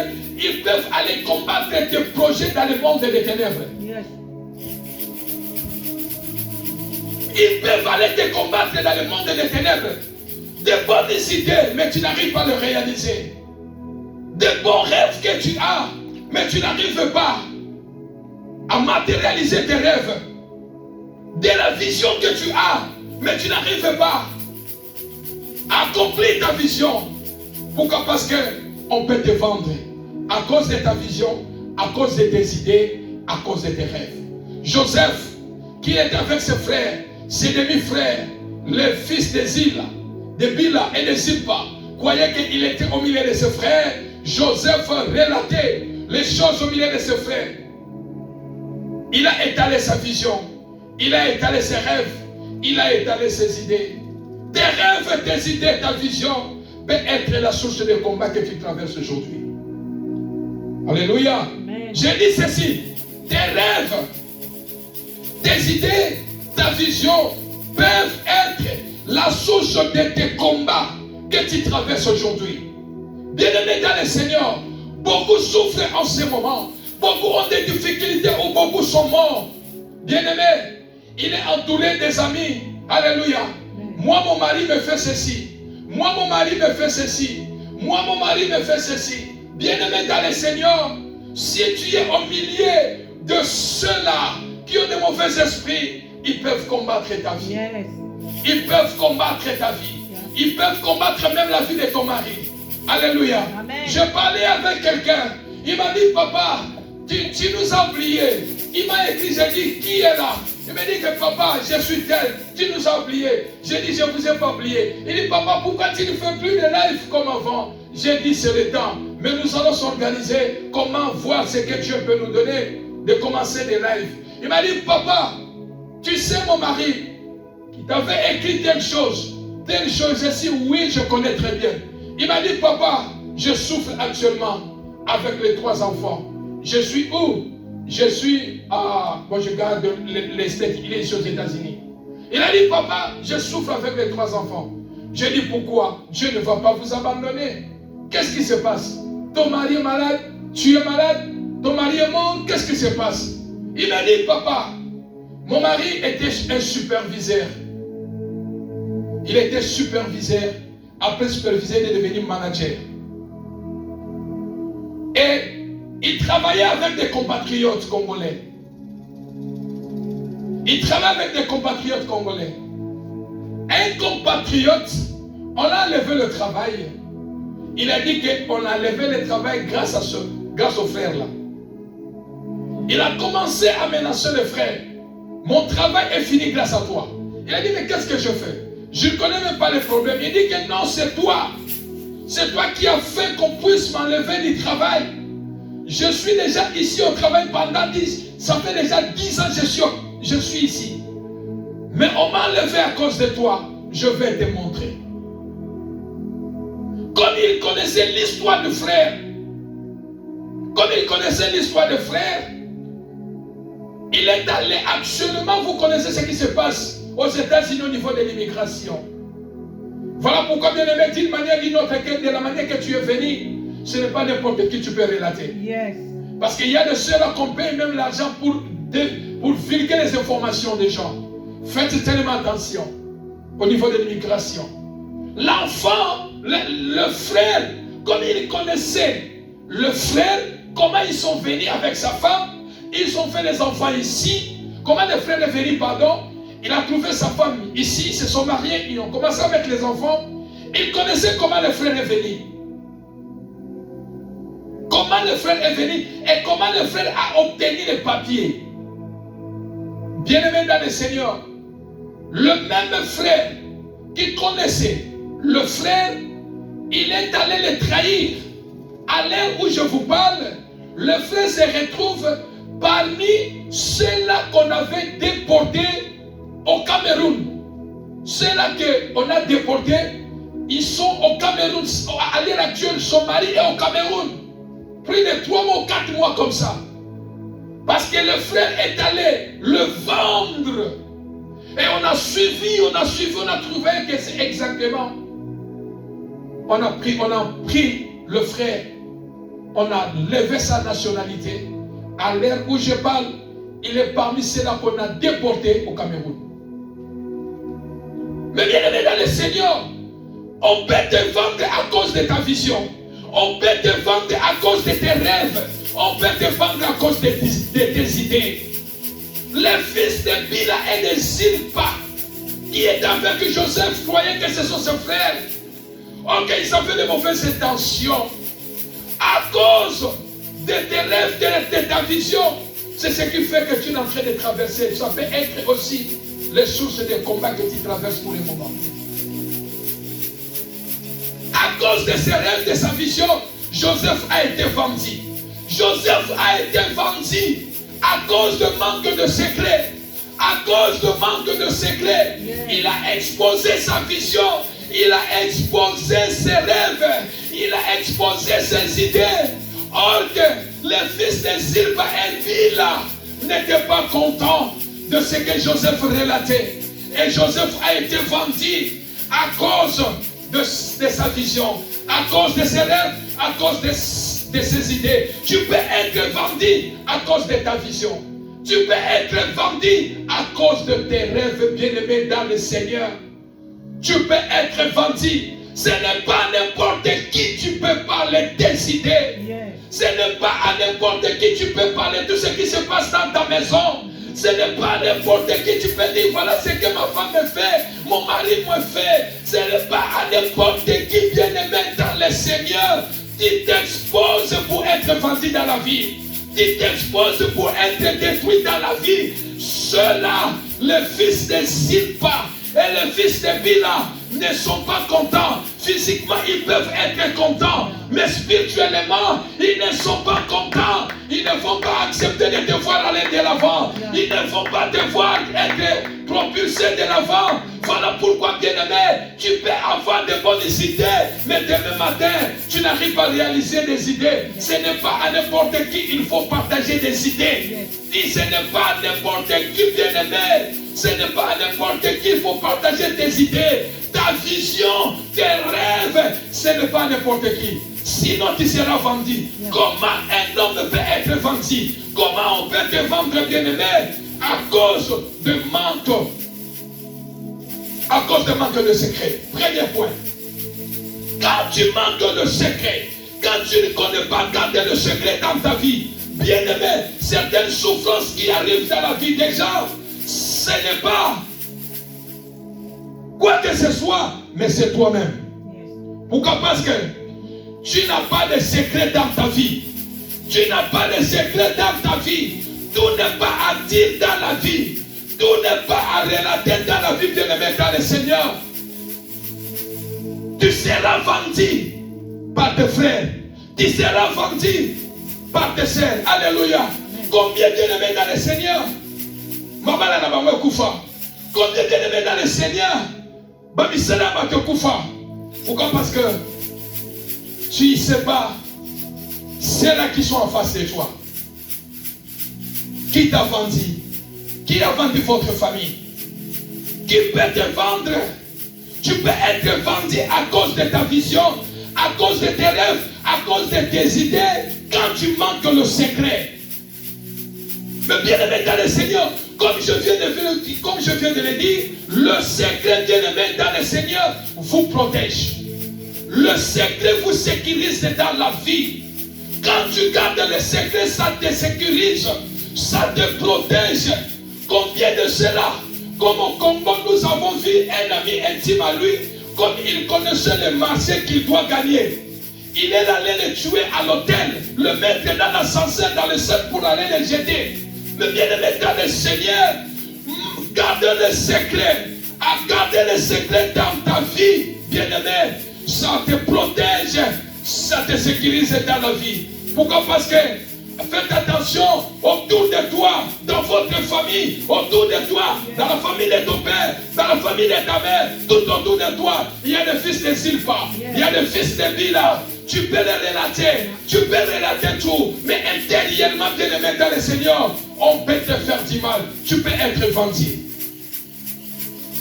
Ils peuvent aller combattre tes projets dans le monde des ténèbres. Yes. Ils peuvent aller te combattre dans le monde des ténèbres. Des bonnes idées, mais tu n'arrives pas à les réaliser. Des bons rêves que tu as, mais tu n'arrives pas à matérialiser tes rêves. De la vision que tu as, mais tu n'arrives pas à accomplir ta vision. Pourquoi? Parce qu'on peut te vendre à cause de ta vision, à cause de tes idées, à cause de tes rêves. Joseph, qui était avec ses frères, ses demi-frères, les fils de Zila, de Bila et de Zilpa, croyait qu'il était au milieu de ses frères. Joseph relatait les choses au milieu de ses frères. Il a étalé sa vision, il a étalé ses rêves, il a étalé ses idées. Tes rêves, tes idées, ta vision peut être la source de combat que tu traverses aujourd'hui. Alléluia. J'ai dit ceci. Tes rêves, tes idées, ta vision peuvent être la source de tes combats que tu traverses aujourd'hui. Bien-aimés dans le Seigneur, beaucoup souffrent en ce moment. Beaucoup ont des difficultés ou beaucoup sont morts. Bien-aimé, il est entouré des amis. Alléluia. Moi, mon mari me fait ceci. Moi, mon mari me fait ceci. Moi, mon mari me fait ceci. Bien-aimé dans le Seigneur, si tu es au milieu de ceux-là qui ont de mauvais esprits, ils peuvent combattre ta vie. Yes. Ils peuvent combattre ta vie. Ils peuvent combattre même la vie de ton mari. Alléluia. Amen. Je parlais avec quelqu'un. Il m'a dit, papa, tu nous as oubliés. Il m'a écrit, j'ai dit, qui est là? Il m'a dit que papa, je suis tel. Tu nous as oubliés. J'ai dit, je ne vous ai pas oublié. Il dit, papa, pourquoi tu ne fais plus de live comme avant? J'ai dit, c'est le temps. Mais nous allons s'organiser. Comment voir ce que Dieu peut nous donner de commencer des lives. Il m'a dit, papa, tu sais mon mari qui t'avait écrit telle chose. J'ai dit, oui, je connais très bien. Il m'a dit, papa, je souffre actuellement avec les 3 enfants. Je suis où? Je suis à... Bon, je garde les States, il est aux États-Unis. Il a dit, papa, je souffre avec les 3 enfants. J'ai dit, pourquoi? Dieu ne va pas vous abandonner. Qu'est-ce qui se passe? Ton mari est malade? Tu es malade? Ton mari est mort? Qu'est-ce qui se passe? Il m'a dit, papa, mon mari était un superviseur. Il était superviseur. Après superviseur, il est devenu manager. Et il travaillait avec des compatriotes congolais. Il travaillait avec des compatriotes congolais. Un compatriote, on a enlevé le travail. il a dit qu'on a levé le travail grâce au frère là. Il a commencé à menacer le frère. Mon travail est fini grâce à toi. Il a dit, mais qu'est-ce que je fais? Je ne connais même pas les problèmes. Il dit que non, c'est toi. C'est toi qui as fait qu'on puisse m'enlever du travail. Je suis déjà ici au travail pendant 10. Ça fait déjà 10 ans que je suis ici. Mais on m'a enlevé à cause de toi. Je vais te montrer. Comme il connaissait l'histoire du frère, il est allé actuellement, vous connaissez ce qui se passe aux États-Unis au niveau de l'immigration. Voilà pourquoi, bien aimé, d'une manière ou d'une autre, de la manière que tu es venu, ce n'est pas n'importe qui tu peux relater. Yes. Parce qu'il y a de ceux-là qu'on paye même l'argent pour vulguer les informations des gens. Faites tellement attention au niveau de l'immigration. L'enfant, le frère, comme il connaissait le frère, comment ils sont venus avec sa femme, ils ont fait les enfants ici. Comment le frère est venu, pardon? Il a trouvé sa femme ici, ils se sont mariés, ils ont commencé avec les enfants. Il connaissait comment le frère est venu. Comment le frère est venu et comment le frère a obtenu les papiers. Bien-aimé dans le Seigneur, le même frère qui connaissait le frère, il est allé le trahir. À l'heure où je vous parle, le frère se retrouve parmi ceux-là qu'on avait déportés au Cameroun. Ceux-là qu'on a déportés, ils sont au Cameroun. À l'heure actuelle, son mari est au Cameroun. Plus de 3 mois ou 4 mois comme ça. Parce que le frère est allé le vendre. Et on a suivi, on a trouvé que c'est exactement. On a pris le frère. On a levé sa nationalité. À l'heure où je parle, il est parmi ceux-là qu'on a déportés au Cameroun. Mais bien aimé dans le Seigneur, on peut te vendre à cause de ta vision. On peut te vendre à cause de tes rêves. On peut te vendre à cause de tes idées. Les fils de Bila et de Zilpa, qui est avec Joseph, croyaient que ce sont ses frères. Ok, ils avaient de mauvaises intentions. À cause de tes rêves, de ta vision, c'est ce qui fait que tu es en train de traverser. Ça peut être aussi les sources de combat que tu traverses pour le moment. À cause de ses rêves, de sa vision, Joseph a été vendu. Joseph a été vendu à cause de manque de secret. À cause de manque de secret, il a exposé sa vision. Il a exposé ses rêves. Il a exposé ses idées. Or que les fils de Zilpa et Bila n'étaient pas contents de ce que Joseph relatait. Et Joseph a été vendu à cause de sa vision, à cause de ses rêves, à cause de ses idées. Tu peux être vendu à cause de ta vision. Tu peux être vendu à cause de tes rêves, bien-aimés dans le Seigneur. Tu peux être vendu. Ce n'est pas n'importe qui tu peux parler des idées. Ce n'est pas à n'importe qui tu peux parler de ce qui se passe dans ta maison. Ce n'est pas n'importe qui tu peux dire voilà ce que ma femme me fait, mon mari me fait. Ce n'est pas à n'importe qui, bien-aimé dans le Seigneur. Tu t'exposes pour être vendu dans la vie. Tu t'exposes pour être détruit dans la vie. Ceux-là, les fils de Zilpa et les fils de Bila, ne sont pas contents. Physiquement, ils peuvent être contents, mais spirituellement, ils ne sont pas contents. Ils ne vont pas accepter de devoir aller de l'avant. Ils ne vont pas devoir être propulsés de l'avant. Voilà pourquoi, bien-aimé, tu peux avoir de bonnes idées, mais demain matin, tu n'arrives pas à réaliser des idées. Ce n'est pas à n'importe qui il faut partager des idées. Dis, ce n'est pas à n'importe qui, bien-aimé. Ce n'est pas à n'importe qui il faut partager tes idées. Ta vision, tes rêves, ce n'est pas n'importe qui. Sinon tu seras vendu. Comment un homme peut être vendu? Comment on peut te vendre, bien-aimé? À cause de manque. À cause de manque de secret. Premier point. Quand tu manques de secret, quand tu ne connais pas garder le secret dans ta vie, bien-aimé, certaines souffrances qui arrivent dans la vie des gens, ce n'est pas quoi que ce soit, mais c'est toi-même. Pourquoi? Parce que Tu n'as pas de secret dans ta vie. Tu n'as pas de secret dans ta vie. Tout n'est pas à dire dans la vie. Tout n'est pas à relater dans la vie, bien-aimé dans le Seigneur. Tu seras vendu par tes frères. Tu seras vendu par tes sœurs. Alléluia. Combien bien-aimés dans le Seigneur? Maman n'a pas koufa. Combien bien-aimés dans le Seigneur? Bamisela va te koufa. Pourquoi? Parce que tu ne sais pas ceux-là qui sont en face de toi. Qui t'a vendu? Qui a vendu votre famille? Qui peut te vendre? Tu peux être vendu à cause de ta vision, à cause de tes rêves, à cause de tes idées, quand tu manques le secret. Mais bien-aimé dans le Seigneur, comme je viens de le dire, le secret, bien-aimé dans le Seigneur, vous protège. Le secret vous sécurise dans la vie. Quand tu gardes le secret, ça te sécurise, ça te protège. Combien de cela? Comme au Congo, nous avons vu un ami intime à lui, comme il connaissait le marché qu'il doit gagner. Il est allé le tuer à l'hôtel, le mettre dans l'ascenseur, dans le sol pour aller le jeter. Mais bien-aimé dans le Seigneur, garde le secret. À garder le secret dans ta vie, bien-aimé, ça te protège, ça te sécurise dans la vie. Pourquoi? Parce que faites attention autour de toi, dans votre famille, autour de toi, dans la famille de ton père, dans la famille de ta mère, tout autour de toi. Il y a des fils de Silpa, il y a des fils de Bila. Tu peux les relater tout, mais intérieurement, bien-aimé dans le Seigneur, on peut te faire du mal. Tu peux être vendu.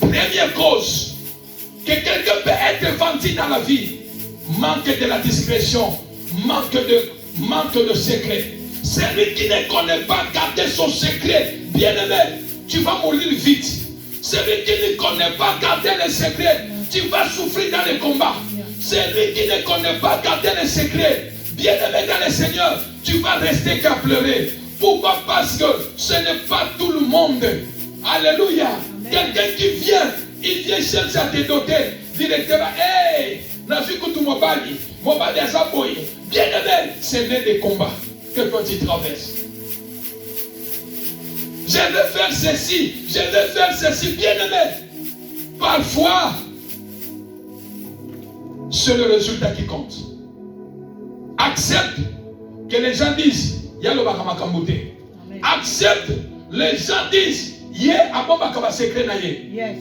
Première cause que quelqu'un peut être vendu dans la vie, manque de la discrétion, manque de secret. Celui qui ne connaît pas garder son secret, bien-aimé, tu vas mourir vite. Celui qui ne connaît pas garder le secret, tu vas souffrir dans les combats. Celui qui ne connaît pas garder le secret, bien-aimé dans le Seigneur, tu vas rester qu'à pleurer. Pourquoi? Parce que ce n'est pas tout le monde. Alléluia. Quelqu'un qui vient, il vient chercher à te doter directement. Hey, Nazikutu Mobali, Mobali Azaboy. Bien-aimé, c'est né des combats que toi tu traverses. Je vais faire ceci, je vais faire ceci, bien-aimé. Parfois, c'est le résultat qui compte. Accepte que les gens disent, Yalo Bakamakamboute. Accepte, les gens disent,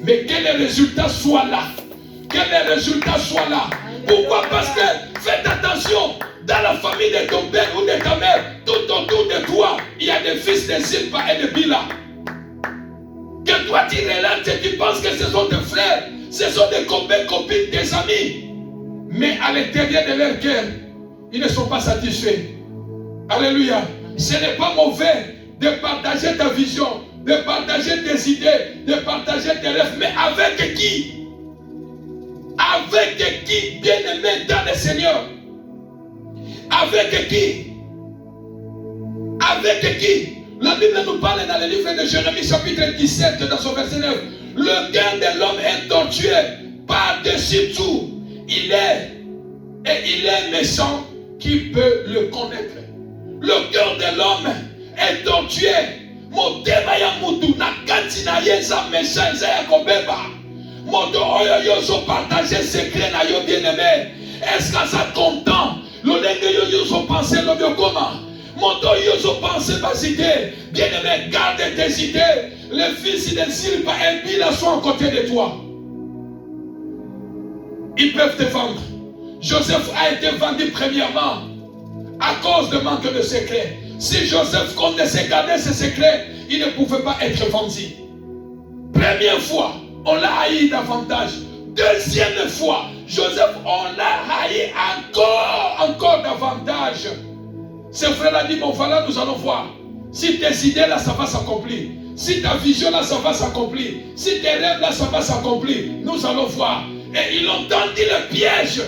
mais que les résultats soient là. Que les résultats soient là. Pourquoi? Parce que faites attention. Dans la famille de ton père ou de ta mère, tout autour de toi, il y a des fils de Silpa et de Bila. Que toi tu relates et tu penses que ce sont des frères, ce sont des copains, copines, des amis. Mais à l'intérieur de leur cœur, ils ne sont pas satisfaits. Alléluia. Ce n'est pas mauvais de partager ta vision, de partager tes idées, de partager tes rêves, mais avec qui? Avec qui, bien-aimé dans le Seigneur? Avec qui? Avec qui? La Bible nous parle dans le livre de Jérémie chapitre 17 dans son verset 9. Le cœur de l'homme est tortueux par-dessus tout. Il est méchant. Qui peut le connaître? Le cœur de l'homme est tortueux. Motema ya mutu na kati na yeza méchant ya kobeba. Moto oyo yo so partager secret na yo bien-aimé. Est-ce que ça content? L'olenge yo yo so penser lo bio comment? Moto yo so penser bas idées. Bien-aimé, garde tes idées. Les fils de Silpa et Bila sont à côté de toi. Ils peuvent te vendre. Joseph a été vendu premièrement à cause de manque de secret. Si Joseph connaissait garder ses secrets, il ne pouvait pas être vendu. Première fois, on l'a haï davantage. Deuxième fois, Joseph, on l'a haï encore davantage. Ses frères a dit, bon voilà, nous allons voir. Si tes idées là, ça va s'accomplir. Si ta vision là, ça va s'accomplir. Si tes rêves là, ça va s'accomplir. Nous allons voir. Et ils ont tendu le piège.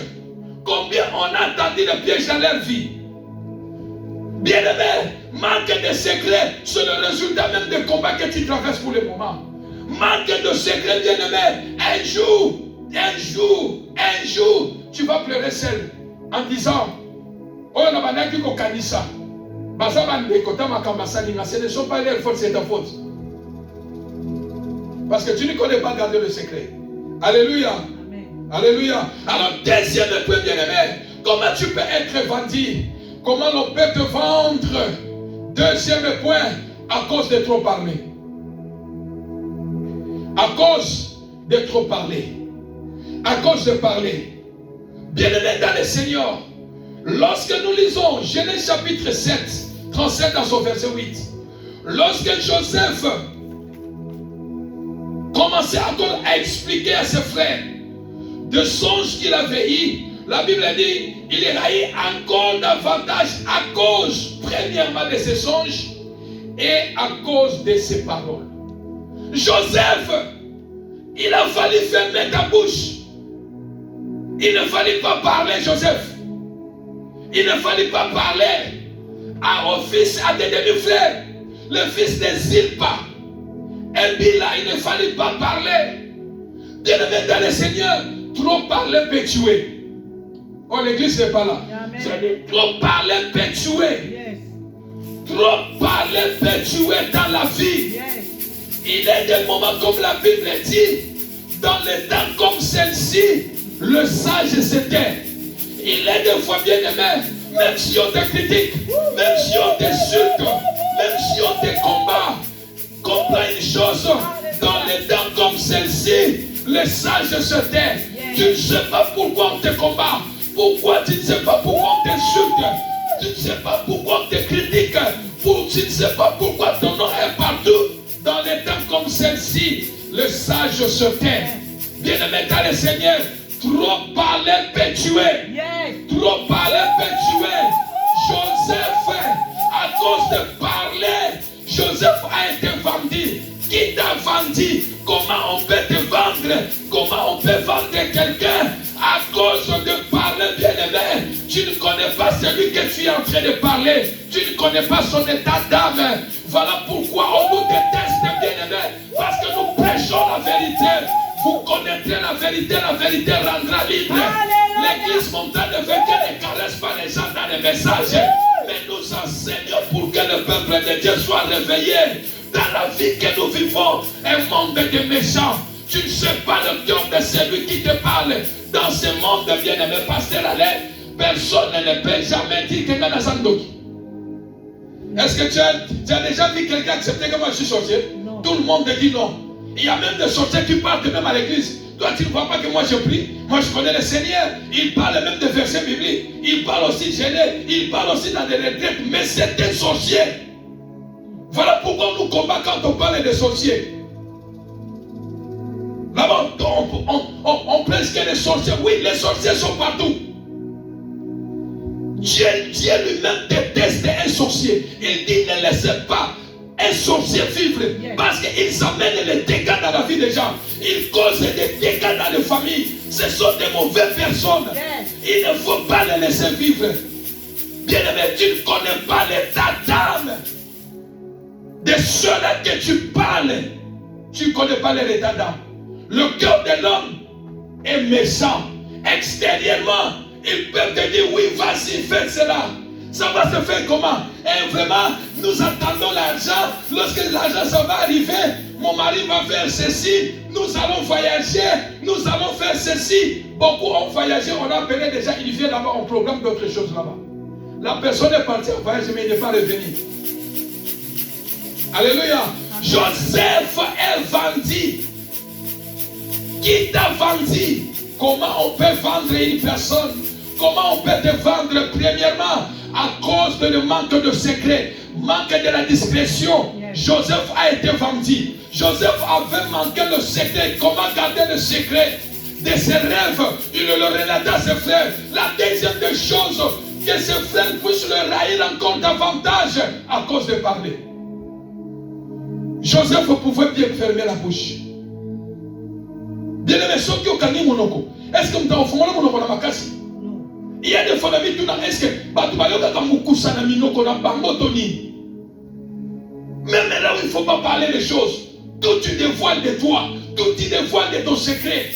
Combien on a tendu le piège dans leur vie? Bien-aimé, manque de secret, c'est le résultat même des combats que tu traverses pour le moment. Manque de secret, bien-aimé, un jour, tu vas pleurer seul. en disant, oh, on a banaki ko kanisa. Ce ne sont pas leurs fautes, c'est ta faute. Parce que tu ne connais pas garder le secret. Alléluia. Amen. Alléluia. Alors, deuxième point, bien-aimé, comment tu peux être vendu? Comment on peut te vendre? Deuxième point, à cause de trop parler. À cause de trop parler. À cause de parler. Bien-aimé dans le Seigneur, lorsque nous lisons Genèse chapitre 7, 37 dans son verset 8, lorsque Joseph commençait encore à expliquer à ses frères de songes qu'il avait eu, la Bible dit, il est raillé encore davantage à cause, premièrement, de ses songes et à cause de ses paroles. Joseph, il a fallu fermer ta bouche. Il ne fallait pas parler, Joseph. Il ne fallait pas parler au fils, à tes demi-frères, le fils de Zilpa. Et Bila, il ne fallait pas parler. Bien-aimé dans le Seigneur, trop parler peut tuer. Oh, l'église n'est pas là. Trop parler peut tuer. Yes. Trop parler peut tuer dans la vie. Yes. Il est des moments comme la Bible dit, dans les temps comme celle-ci, le sage se tait. Il est des fois bien aimé, même si on te critique, même si on t'insulte, même si on te combat, comprends une chose, dans les temps comme celle-ci, le sage se tait. Tu ne sais pas pourquoi on te combat, pourquoi tu ne sais pas pourquoi on t'insulte, tu ne sais pas pourquoi on te critique, tu ne sais pas pourquoi ton nom est partout. Dans les temps comme celle-ci, le sage se tait. Bien-aimé dans le Seigneur, trop parler peut tuer. Yes. Trop parler peut tuer. Joseph, à cause de parler, Joseph a été vendu. Qui t'a vendu? Comment on peut te vendre? Comment on peut vendre quelqu'un? À cause de parler, bien-aimé. Tu ne connais pas celui que tu es en train de parler. Tu ne connais pas son état d'âme. Voilà pourquoi on vous déteste, bien-aimé. Parce que nous prêchons la vérité. Vous connaîtrez la vérité rendra libre. L'église montante ne veut que ne caresse pas les gens dans les messages. Mais nous enseignons pour que le peuple de Dieu soit réveillé. Dans la vie que nous vivons, un monde de méchants. Tu ne sais pas le cœur de celui qui te parle. Dans ce monde, bien-aimé pasteur Alain, personne ne peut jamais dire que Nanazandoki. Est-ce que tu as déjà vu quelqu'un accepter que moi je suis sorcier? Non. Tout le monde dit non. Il y a même des sorciers qui parlent même à l'église. Toi, tu ne vois pas que moi je prie. Moi, je connais le Seigneur. Il parle même des versets bibliques. Il parle aussi gêné. Il parle aussi dans des retraites. Mais c'est des sorciers. Voilà pourquoi on nous combat quand on parle des sorciers. Là-bas, on prêche que les sorciers. Oui, les sorciers sont partout. Dieu lui-même déteste un sorcier. Il dit ne laissez pas un sorcier vivre, parce qu'il amène les dégâts dans la vie des gens. Il cause des dégâts dans les familles. Ce sont des mauvaises personnes. Il ne faut pas les laisser vivre. Bien aimé, tu ne connais pas l'état d'âme de ceux-là que tu parles. Tu ne connais pas l'état d'âme. Le cœur de l'homme est méchant. Extérieurement, ils peuvent te dire oui, vas-y, fais cela. Ça va se faire comment? Et vraiment, nous attendons l'argent. Lorsque l'argent ça va arriver, mon mari va faire ceci. Nous allons voyager. Nous allons faire ceci. Beaucoup ont voyagé. On a appelé déjà, il vient là-bas, on programme d'autres choses là-bas. La personne est partie en voyage, mais il n'est pas revenu. Alléluia. Joseph est vendu. Qui t'a vendu? Comment on peut vendre une personne? Comment on peut te vendre? Premièrement, à cause de le manque de secret, manque de la discrétion. Joseph a été vendu. Joseph avait manqué le secret. Comment garder le secret de ses rêves? Il le relata à ses frères. La deuxième des choses, que ses frères puissent le railler encore davantage à cause de parler. Joseph pouvait bien fermer la bouche. Bien aimé, ceux qui ont gagné Monoko, est-ce que nous avons fait Monoko dans ma casse? Il y a des fois, est-ce que même là où il ne faut pas parler des choses, tout tu dévoiles de toi, tout tu dévoiles de ton secret.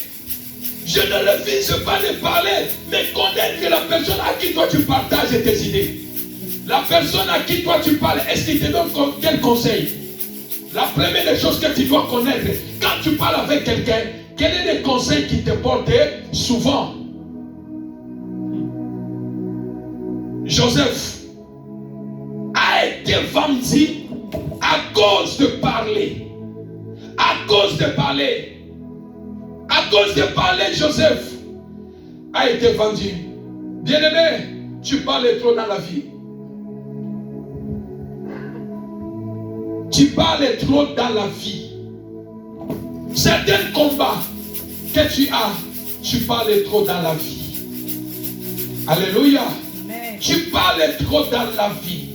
Je ne le vise pas de parler, mais connaître la personne à qui toi tu partages tes idées. La personne à qui toi tu parles, est-ce qu'il te donne quel conseil? La première des choses que tu dois connaître, quand tu parles avec quelqu'un, quels sont les conseils qui te portent souvent? Joseph a été vendu à cause de parler. À cause de parler. À cause de parler, Joseph a été vendu. Bien-aimé, tu parles trop dans la vie. Tu parles trop dans la vie. Certains combats que tu as, tu parles trop dans la vie. Alléluia. Amen. Tu parles trop dans la vie.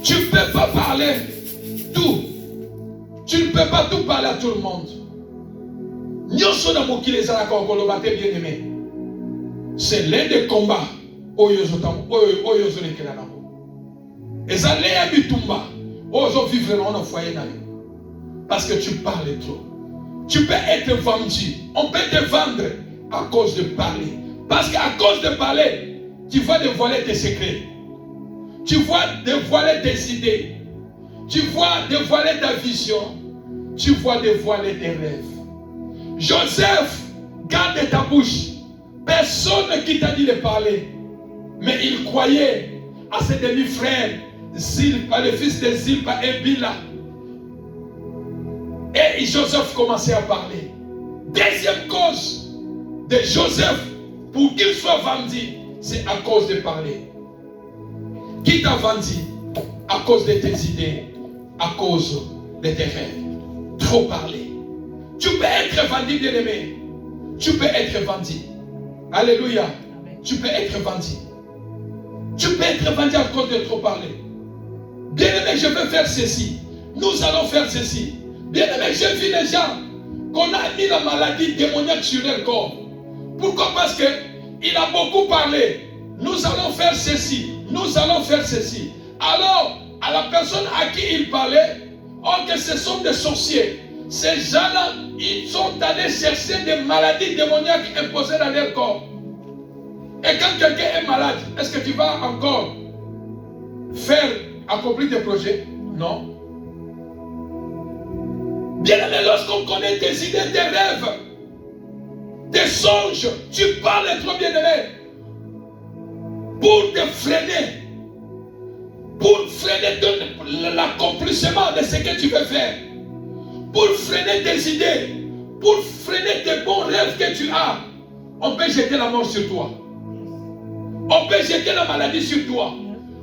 Tu ne peux pas parler tout. Tu ne peux pas tout parler à tout le monde. Bien-aimé. C'est l'un des combats. Parce que tu parles trop. Tu peux être vendu. On peut te vendre à cause de parler. Parce qu'à cause de parler, tu vas dévoiler tes secrets. Tu vas dévoiler tes idées. Tu vas dévoiler ta vision. Tu vas dévoiler tes rêves. Joseph, garde ta bouche. Personne qui t'a dit de parler. Mais il croyait à ses demi-frères, Zilpa, le fils de Zilpa et Bila. Et Joseph commençait à parler. Deuxième cause de Joseph, pour qu'il soit vendu, c'est à cause de parler. Qui t'a vendu? À cause de tes idées, à cause de tes rêves. Trop parler. Tu peux être vendu, bien-aimé. Tu peux être vendu. Alléluia. Amen. Tu peux être vendu. Tu peux être vendu à cause de trop parler. Bien-aimé, je veux faire ceci. Nous allons faire ceci. Bien-aimé, j'ai vu les gens qu'on a mis la maladie démoniaque sur leur corps. Pourquoi? Parce qu'il a beaucoup parlé. Nous allons faire ceci. Nous allons faire ceci. Alors, à la personne à qui il parlait, oh que ce sont des sorciers. Ces gens-là, ils sont allés chercher des maladies démoniaques imposées dans leur corps. Et quand quelqu'un est malade, est-ce que tu vas encore accomplir tes projets? Non. Bien-aimé, lorsqu'on connaît tes idées, tes rêves, tes songes, tu parles trop, bien-aimé, pour te freiner, l'accomplissement de ce que tu veux faire, pour freiner tes idées, pour freiner tes bons rêves que tu as. On peut jeter la mort sur toi. On peut jeter la maladie sur toi.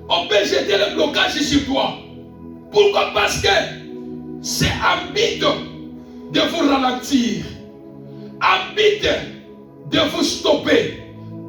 On peut jeter le blocage sur toi. Pourquoi? Parce que c'est un but de vous ralentir, un but de vous stopper,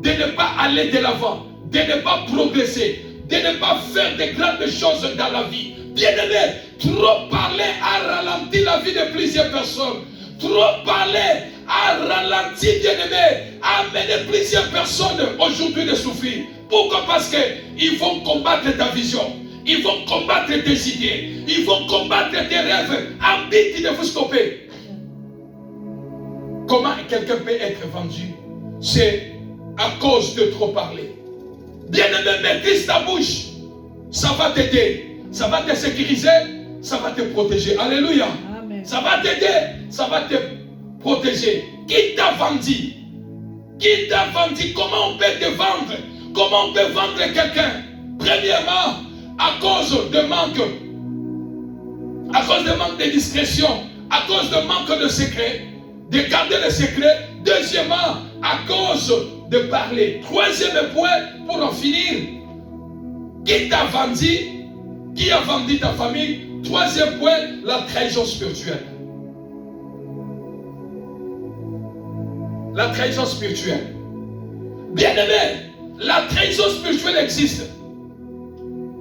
de ne pas aller de l'avant, de ne pas progresser, de ne pas faire de grandes choses dans la vie. Bien-aimé, trop parler a ralenti la vie de plusieurs personnes. Trop parler a ralenti, bien-aimé, a amené plusieurs personnes aujourd'hui de souffrir. Pourquoi? Parce qu'ils vont combattre ta vision. Ils vont combattre tes idées. Ils vont combattre tes rêves en but de vous stopper. Comment quelqu'un peut être vendu? C'est à cause de trop parler. Bien-aimé, maîtrise ta bouche. Ça va t'aider. Ça va te sécuriser. Ça va te protéger. Alléluia. Amen. Ça va t'aider. Ça va te protéger. Qui t'a vendu? Qui t'a vendu? Comment on peut te vendre? Comment on peut vendre quelqu'un? Premièrement, à cause de manque de discrétion, à cause de manque de secret, de garder le secret. Deuxièmement, à cause de parler. Troisième point, pour en finir, qui t'a vendu? Qui a vendu ta famille? Troisième point, la trahison spirituelle. La trahison spirituelle. Bien-aimé, la trahison spirituelle existe.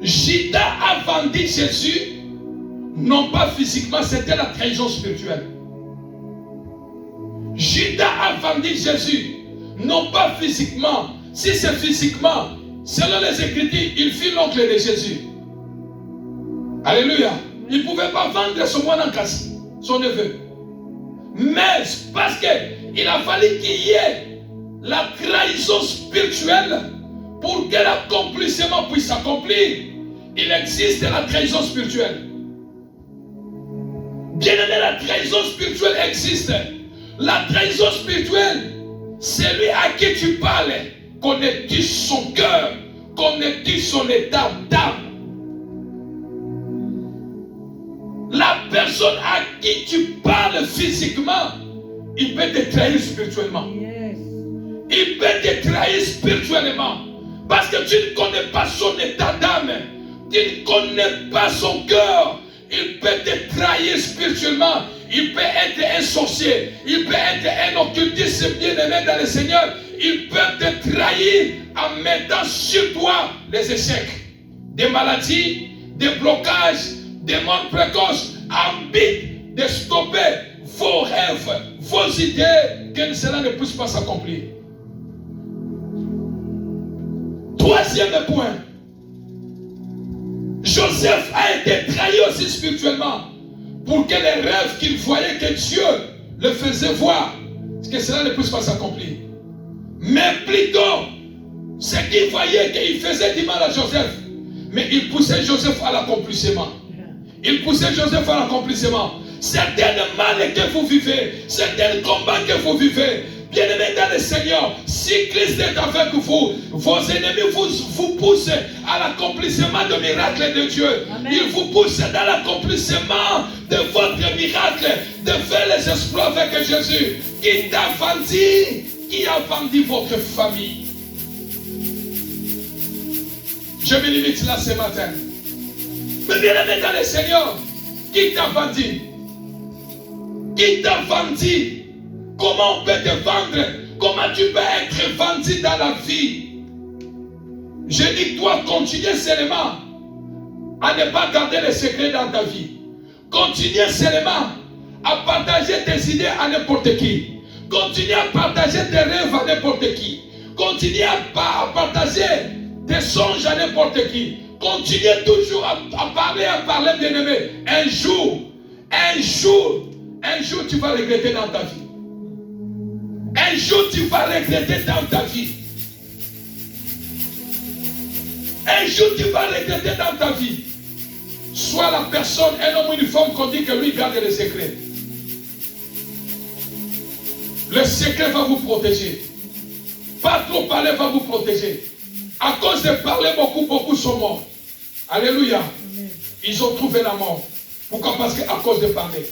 Judas a vendu Jésus, non pas physiquement, c'était la trahison spirituelle. Judas a vendu Jésus, non pas physiquement. Si c'est physiquement, selon les Écritures, il fut l'oncle de Jésus. Alléluia. Il ne pouvait pas vendre son moine en casse, son neveu. Mais parce qu'il Il a fallu qu'il y ait la trahison spirituelle pour que l'accomplissement puisse s'accomplir. Il existe la trahison spirituelle. Bien aimé, la trahison spirituelle existe. La trahison spirituelle, c'est lui à qui tu parles. Connais-tu son cœur? Connais-tu son état d'âme? La personne à qui tu parles physiquement, il peut te trahir spirituellement. Yes. Il peut te trahir spirituellement. Parce que tu ne connais pas son état d'âme. Tu ne connais pas son cœur. Il peut te trahir spirituellement. Il peut être un sorcier. Il peut être un occultiste bien-aimé dans le Seigneur. Il peut te trahir en mettant sur toi des échecs, des maladies, des blocages, des morts précoces, en but de stopper vos rêves, vos idées, que cela ne puisse pas s'accomplir. Troisième point. Joseph a été trahi aussi spirituellement pour que les rêves qu'il voyait que Dieu le faisait voir, que cela ne puisse pas s'accomplir. Mais plutôt, ce qu'il voyait qu'il faisait du mal à Joseph, mais il poussait Joseph à l'accomplissement. Il poussait Joseph à l'accomplissement. Certains mal que vous vivez, certains combats que vous vivez, bien-aimés dans le Seigneur, si Christ est avec vous, vos ennemis vous poussent à l'accomplissement de miracles de Dieu. Amen. Ils vous poussent dans l'accomplissement de votre miracle, de faire les exploits avec Jésus. Qui t'a vendu? Qui a vendu votre famille? Je me limite là ce matin. Mais bien-aimés dans le Seigneur, qui t'a vendu? Qui t'a vendu? Comment on peut te vendre? Comment tu peux être vendu dans la vie? Je dis toi, continue seulement à ne pas garder les secrets dans ta vie. Continue seulement à partager tes idées à n'importe qui. Continue à partager tes rêves à n'importe qui. Continue à partager tes songes à n'importe qui. Continue toujours à parler, bien-aimé. Un jour, tu vas regretter dans ta vie. Un jour, tu vas regretter dans ta vie. Un jour, tu vas regretter dans ta vie. Soit la personne, un homme ou une femme qu'on dit que lui garde les secrets. Le secret va vous protéger. Pas trop parler va vous protéger. À cause de parler, beaucoup sont morts. Alléluia. Amen. Ils ont trouvé la mort. Pourquoi? Parce qu'à cause de parler.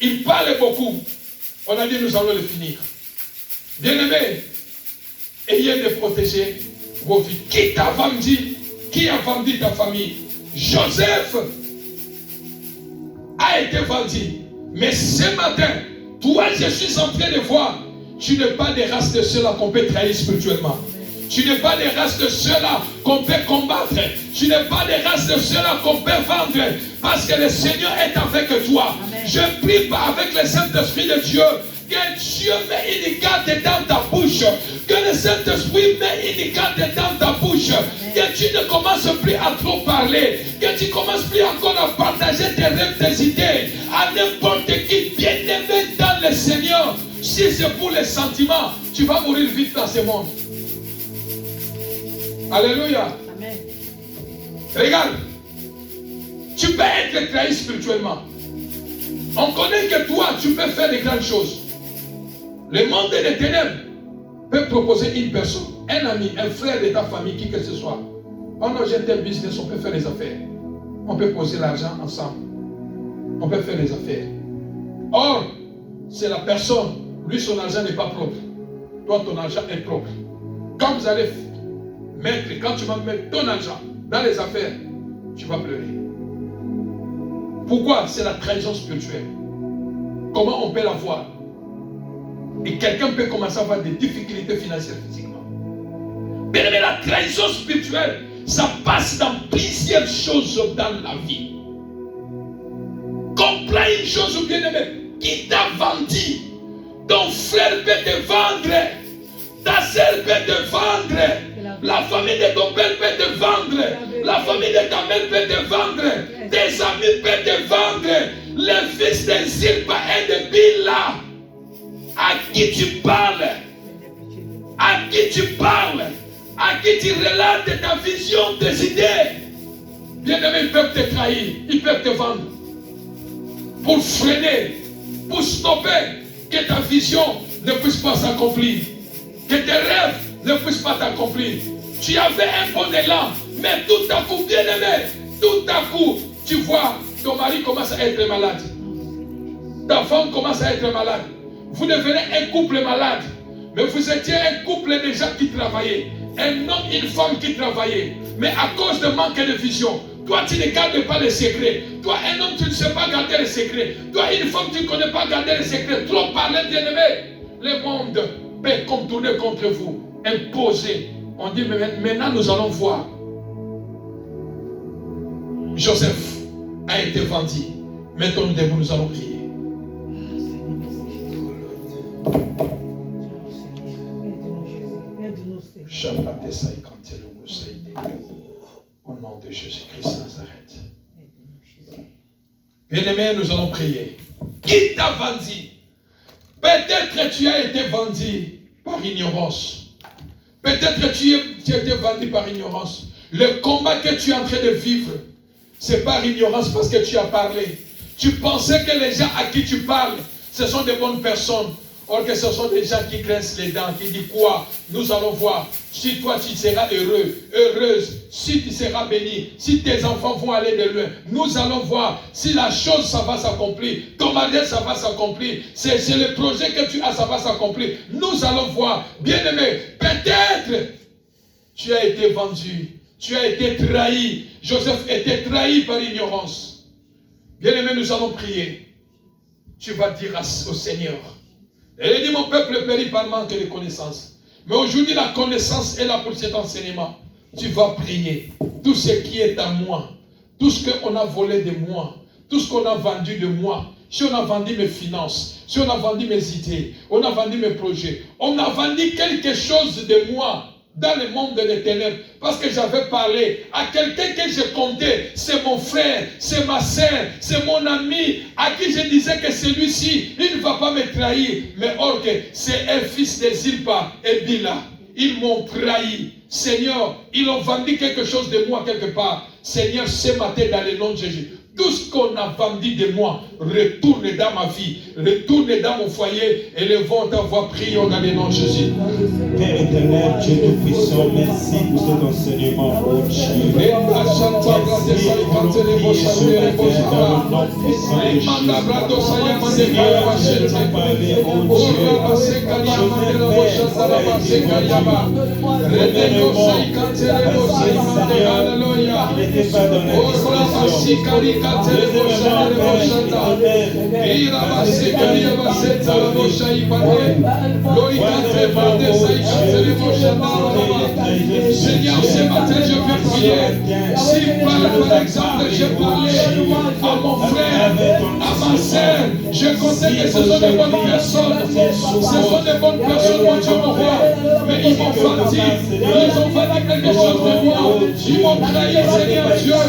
Ils parlent beaucoup. On a dit nous allons le finir. Bien-aimés, ayez de protéger vos vies. Qui t'a vendu? Qui a vendu ta famille? Joseph a été vendu. Mais ce matin, toi, je suis en train de voir, tu n'es pas des races de ceux-là qu'on peut trahir spirituellement. Tu n'es pas des races de ceux-là qu'on peut combattre. Tu n'es pas des races de ceux-là qu'on peut vendre. Parce que le Seigneur est avec toi. Amen. Je prie avec le Saint-Esprit de Dieu. Que Dieu met une carte dans ta bouche. Que le Saint-Esprit met une carte dans ta bouche. Amen. Que tu ne commences plus à trop parler. Que tu ne commences plus encore à partager tes rêves, tes idées à n'importe qui. Bien-aimé dans le Seigneur. Si c'est pour les sentiments, tu vas mourir vite dans ce monde. Alléluia. Amen. Regarde. Tu peux être trahi spirituellement. On connaît que toi, tu peux faire de grandes choses. Le monde des ténèbres peut proposer une personne, un ami, un frère de ta famille, qui que ce soit. Oh non, j'ai tel business, on peut faire les affaires. On peut poser l'argent ensemble. On peut faire les affaires. Or, c'est la personne. Lui, son argent n'est pas propre. Toi, ton argent est propre. Quand vous allez mettre, quand tu vas mettre ton argent dans les affaires, tu vas pleurer. Pourquoi? C'est la trahison spirituelle. Comment on peut la voir? Et quelqu'un peut commencer à avoir des difficultés financières physiquement. Mais la trahison spirituelle, ça passe dans plusieurs choses dans la vie. Comprends une chose, bien-aimé. Qui t'a vendu? Ton frère peut te vendre. Ta sœur peut te vendre. La famille de ton père peut te vendre. La famille de ta mère peut te vendre. Tes amis peuvent te vendre. Le fils de Zilpa et de Bila, à qui qui tu parles, à qui tu parles, à qui tu relates ta vision, tes idées. Bien-aimé, ils peuvent te trahir, ils peuvent te vendre. Pour freiner, pour stopper, que ta vision ne puisse pas s'accomplir. Que tes rêves ne puissent pas t'accomplir. Tu avais un bon élan, mais tout à coup, bien-aimé, tout à coup, tu vois, ton mari commence à être malade. Ta femme commence à être malade. Vous devenez un couple malade. Mais vous étiez un couple de gens qui travaillaient. Un homme, une femme qui travaillaient. Mais à cause de manque de vision, toi tu ne gardes pas les secrets. Toi un homme, tu ne sais pas garder les secrets. Toi une femme, tu ne connais pas garder les secrets. Trop parler, bien-aimé. Le monde peut contourner contre vous. Imposer. On dit, mais maintenant nous allons voir. Joseph a été vendu. Mettons-nous debout, nous allons prier. Au nom de Jésus-Christ Nazareth. Bien-aimés, nous allons prier. Qui t'a vendu? Peut-être que tu as été vendu par ignorance. Peut-être que tu as été vendu par ignorance. Le combat que tu es en train de vivre, c'est par ignorance parce que tu as parlé. Tu pensais que les gens à qui tu parles, ce sont des bonnes personnes. Or que ce sont des gens qui grincent les dents, qui disent quoi? Nous allons voir. Si toi tu seras heureux, heureuse, si tu seras béni, si tes enfants vont aller de loin, nous allons voir si la chose ça va s'accomplir. Ton mariage ça va s'accomplir. C'est le projet que tu as, ça va s'accomplir. Nous allons voir. Bien-aimé, peut-être tu as été vendu, tu as été trahi. Joseph était trahi par ignorance. Bien-aimé, nous allons prier. Tu vas dire au Seigneur. Et il dit, mon peuple périt par manque de connaissance. Mais aujourd'hui, la connaissance est là pour cet enseignement. Tu vas prier. Tout ce qui est à moi, tout ce qu'on a volé de moi, tout ce qu'on a vendu de moi, si on a vendu mes finances, si on a vendu mes idées, on a vendu mes projets, on a vendu quelque chose de moi dans le monde des ténèbres, parce que j'avais parlé à quelqu'un que je comptais, c'est mon frère, c'est ma soeur, c'est mon ami, à qui je disais que celui-ci, il ne va pas me trahir, mais or que c'est un fils de Zilpa et Bila. Ils m'ont trahi. Seigneur, ils ont vendu quelque chose de moi quelque part. Seigneur, ce matin, dans le nom de Jésus, tout ce qu'on a vendu de moi, retourne dans ma vie, retourne dans mon foyer, et levons ta voix, prions dans le nom de Jésus. Père éternel, Dieu Tout-Puissant, merci pour cet enseignement, oh Dieu. Merci pour l'oubli, ce matin, dans le nom puissant de Jésus. Seigneur, tu nous as parlé, oh Dieu. Joseph a été il n'était pas dans la disposition. Seigneur, ce matin je veux prier. Si par exemple je parlais à mon frère, à ma soeur, je comptais que ce sont des bonnes personnes. Ce sont des bonnes personnes, mon Dieu, mon roi. Mais ils m'ont vendu. Ils ont vendu quelque chose de moi. Ils m'ont trahi, Seigneur Dieu.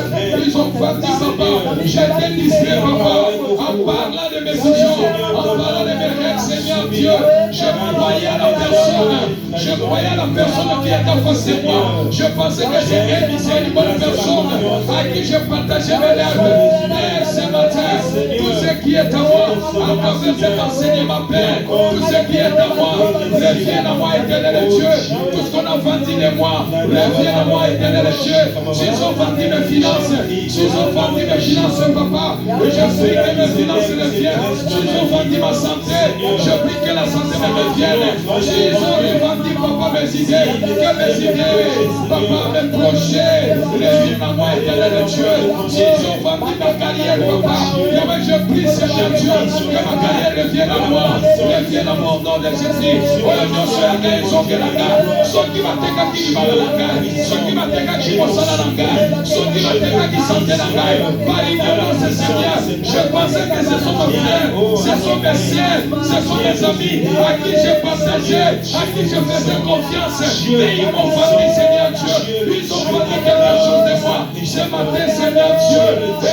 Ils ont vendu, papa. J'étais distrait, papa. En parlant de mes visions, en parlant de mes rêves, Seigneur Dieu. Je croyais à la personne. Je croyais à la personne qui est en face de moi. Je pensais que c'est une bonne personne à qui je partageais mes rêves. Mais ce matin, tout ce qui est à moi, à travers cet enseignement, Père, tout ce qui est à moi, reviens à moi, éternel Dieu. Tout ce qu'on a vendu de moi, reviens à moi, éternel Dieu. S'ils ont vendu mes finances, s'ils ont vendu mes finances, papa, je prie que mes finances reviennent. S'ils ont vendu ma santé, je prie que la santé me revienne. S'ils ont revendu, papa, mes idées, que mes idées, papa, mes projets, reviennent à moi, éternel Dieu. S'ils ont vendu ma carrière, papa, je prie, Seigneur Dieu, que ma carrière revienne à moi, revienne à mon nom de Jésus. Oh, Dieu, ceux qui m'attendent, qui ceux qui m'attendent, qui ceux qui m'attendent, qui sont par ignorance, Seigneur, je pensais que ce sont mes frères, ce sont mes sœurs, ce sont mes amis, à qui j'ai partagé, à qui je faisais confiance, mais ils m'ont vendu, Seigneur Dieu, ils ont vendu quelque chose de moi. Ce matin, Seigneur Dieu,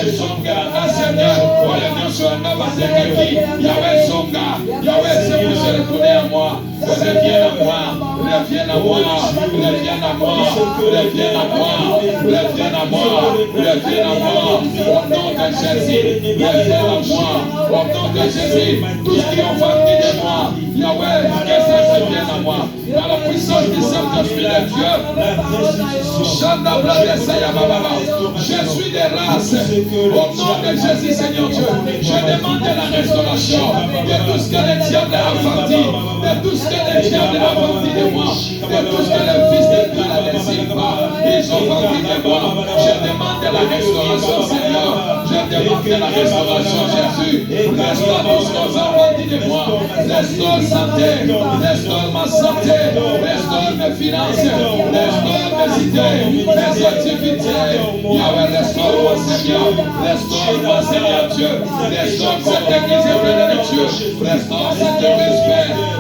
ils sont gardés, Seigneur, oh, le Dieu, sur un Yahweh Songa, Yahweh, c'est vous, je retourné à moi. reviens à moi, reviens à moi, reviens à moi, reviens à moi, reviens à moi, reviens à moi, au nom de Jésus, reviens à moi, au nom de Jésus, tout ce qui ont vendu de moi, Yahweh, que ça revienne à moi, dans la puissance du Saint-Esprit de Dieu. Je suis des races, au nom de Jésus, Seigneur Dieu, je demande la restauration de tout ce que le diable a vendu, de tout ce que le diable a vendu de moi, de tout ce que le fils de Dieu ne décide pas, ils ont vendu de moi. Je demande la restauration, Seigneur, je demande la restauration, Jésus, restaure tout ce qu'on a vendu de moi, restaure santé, restaure ma santé, restaure mes finances, restaure mes idées, mes activités, Yahweh, restaure-moi, Seigneur, restaure-moi, Seigneur Dieu, restaure cette église de Dieu, restaure cette église,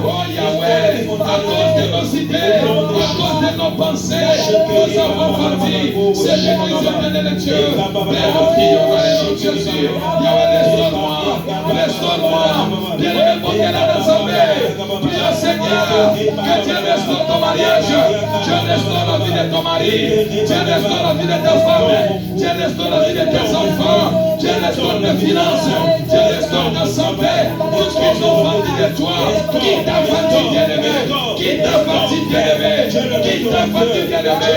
oh Yahweh, à cause de nos idées, à cause de nos pensées, nous avons vendu cette église de Dieu, mais nous prions dans le nom de Jésus, Yahweh, restaure-moi, restaure-moi, bien-aimé, pour qu'elle a rassemblé, prions Seigneur, que Dieu restaure ton mariage, Dieu restaure la vie de ton mari, Dieu restaure la vie de ta femme, Dieu restaure la vie de tes enfants, Dieu restaure tes finances, Dieu restaure ta santé, tout ce qu'ils ont vendu de toi, qui t'a vendu bien-aimé, qui t'a vendu bien-aimé, qui t'a vendu bien-aimé,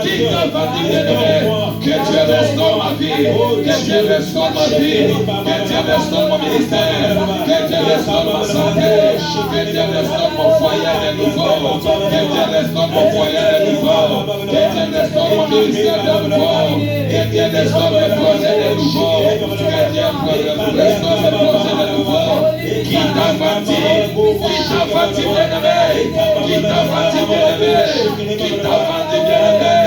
qui t'a vendu bien-aimé, que Dieu restaure ma vie, que Dieu restaure ma vie, que Dieu restaure mon ministère, que Dieu restaure ma santé, que Dieu restaure mon foyer de nouveau, que Dieu restaure mon foyer de nouveau, que Dieu restaure mon ministère de nouveau, que Dieu restaure mes projets de nouveau, que Dieu restaure mes projets de nouveau. Qui t'a bâti, bien-aimé, qui t'a bâti bien-aimé, qui t'a bâti bien-aimé,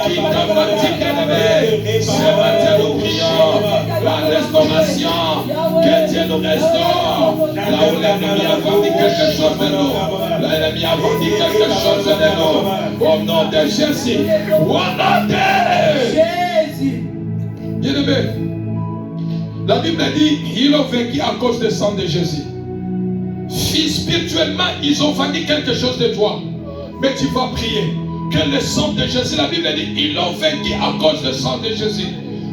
qui t'a bâti bien-aimé. Ce matin nous prions la restauration, que Dieu nous restaure. Là où l'ennemi a vendu quelque chose de nous, l'ennemi a vendu quelque chose de nous, au nom de Jésus, au nom de Jésus. Bien-aimé, la Bible dit qu'ils ont vaincu à cause du sang de Jésus. Spirituellement, ils ont vaincu quelque chose de toi. Mais tu vas prier que le sang de Jésus, la Bible dit, ils l'ont vaincu à cause du sang de Jésus.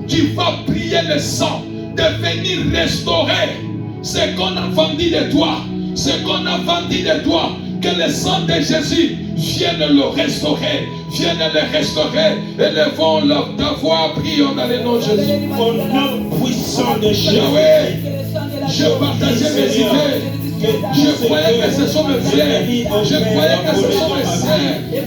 Tu vas prier le sang de venir restaurer ce qu'on a vendu de toi. Ce qu'on a vendu de toi. Que le sang de Jésus vienne le restaurer. Vienne le restaurer. Élevons ta voix, prions dans le nom de Jésus. Au nom puissant de Jésus. Je partageais mes idées. Je croyais que ce sont mes frères. Je croyais que ce sont mes sœurs.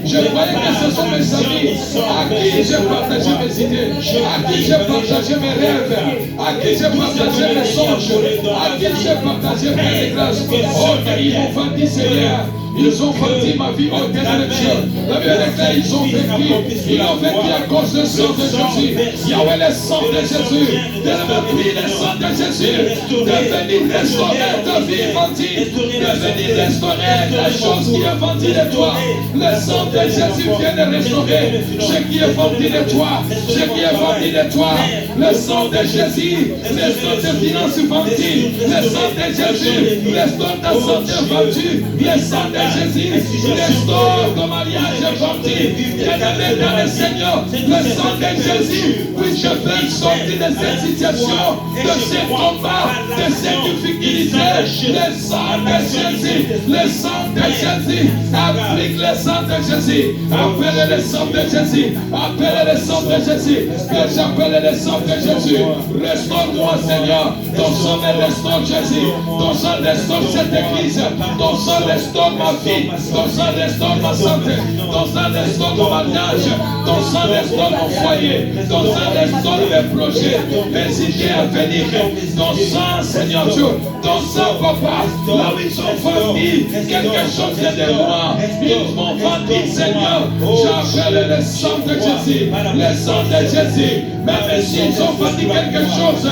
Je croyais que ce sont mes amis. À qui j'ai partagé mes idées. À qui j'ai partagé mes rêves. À qui j'ai partagé mes songes. À qui j'ai partagé mes grâces. Oh, mais ils m'ont vendu, Seigneur. Ils ont vendu ma vie au ténèbre de Dieu. La Bible déclare, ils ont vécu. Ils ont vécu à cause du sang de Jésus. Yahweh, le sang de Jésus. De venir le sang de Jésus. De venir restaurer ta vie vendue. De venir restaurer la chose qui est vendue de toi. Le sang de Jésus vient de restaurer ce qui est vendu de toi. Ce qui est vendu de toi. Le sang de Jésus. Restaure tes finances vendues. Le sang de Jésus. Restaure ta santé vendue. Le sang de Jésus, restaure ton mariage vendu. Bien-aimé dans le Seigneur, le sang de Jésus, puisse je faire sortir de cette situation, de ces combats, de ces difficultés. Le sang de Jésus, le sang de Jésus, applique le sang de Jésus, appelle le sang de Jésus, appelle le sang de Jésus, que j'appelle le sang de Jésus. Restaure-moi, Seigneur, ton sang me restaure, Jésus, ton sang restaure cette église, ton sang restaure ma vie, ton sang restaure ma santé, ton sang restaure mon mariage, ton sang restaure mon foyer, ton sang restaure mes projets, mes idées à venir, ton sang, Seigneur Dieu, ton sang, papa, là où ils ont vendu quelque chose de moi, ils m'ont vendu, Seigneur, j'appelle le sang de Jésus, le sang de Jésus, même s'ils ont vendu quelque chose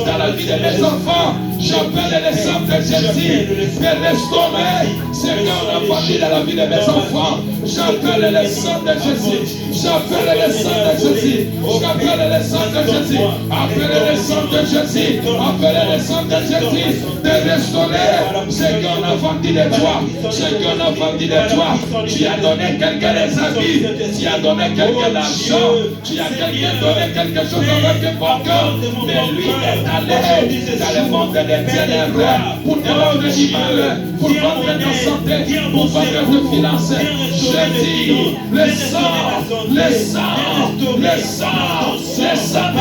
dans la vie de mes enfants, j'appelle le sang de Jésus, de restaurer ce qu'on a vendu dans la vie de mes enfants. J'appelle le sang de Jésus. J'appelle le sang de Jésus. J'appelle le sang de Jésus. Appelle le sang de Jésus. Appelle le sang de Jésus. De restaurer ce qu'on a vendu de toi. Ce qu'on a vendu de toi. Tu as donné quelqu'un les habits. Tu as donné quelqu'un l'argent. Tu as donné quelque chose avec un bon cœur. Mais lui est allé dans le monde des ténèbres pour te rendre du mal, pour vendre ta santé, pour vendre tes finances. Je dis, le sang de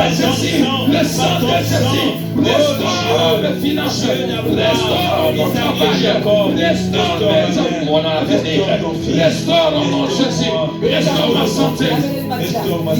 Jésus, le sang de Jésus, restaure mes finances, restaure mon travail, restaure mon avenir, restaure mon Jésus, restaure ma santé,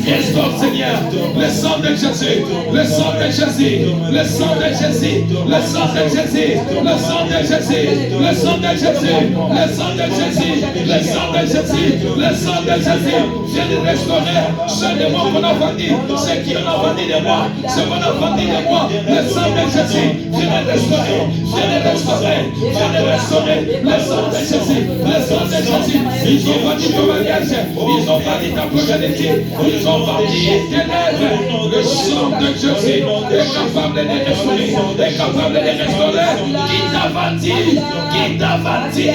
restaure Seigneur, le sang de Jésus, le sang de Jésus, le sang de Jésus, le sang de Jésus, le sang de Jésus, le sang de Jésus, le sang de Jésus, le sang de Jésus, le sang de Jésus, viens de restaurer ce démon qu'on a vendu, ce qui on a vendu de moi, ce qu'on a vendu de moi, le sang de Jésus, viens de restaurer, viens de restaurer, viens de restaurer, le sang de Jésus, le sang de Jésus, ils ont vendu ton mariage, ils ont vendu ta progéniture, ils ont vendu tes lèvres, le sang de Jésus est capable de restaurer, est capable de restaurer, qui t'a vendu, qui t'a vendu,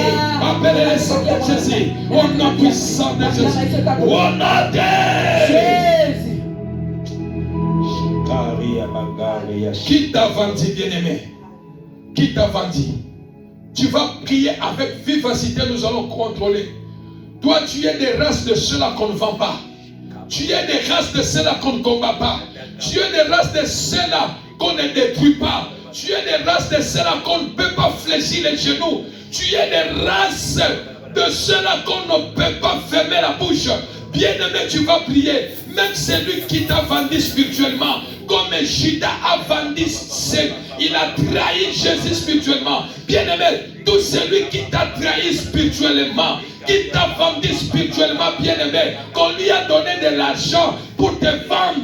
appelle le sang de Jésus, au nom puissant de Jésus, au nom de Jésus. Qui t'a vendu, bien-aimé? Qui t'a vendu? Tu vas prier avec vivacité, nous allons contrôler. Toi, tu es des races de ceux-là qu'on ne vend pas. Tu es des races de ceux-là qu'on ne combat pas. Tu es des races de ceux-là qu'on ne détruit pas. Tu es des races de ceux-là qu'on ne peut pas fléchir les genoux. Tu es des races de ceux-là qu'on ne peut pas fermer la bouche. Bien-aimé, tu vas prier. Même celui qui t'a vendu spirituellement, comme Judas a vendu, il a trahi Jésus spirituellement. Bien-aimé, tout celui qui t'a trahi spirituellement, qui t'a vendu spirituellement, bien-aimé, qu'on lui a donné de l'argent pour te vendre,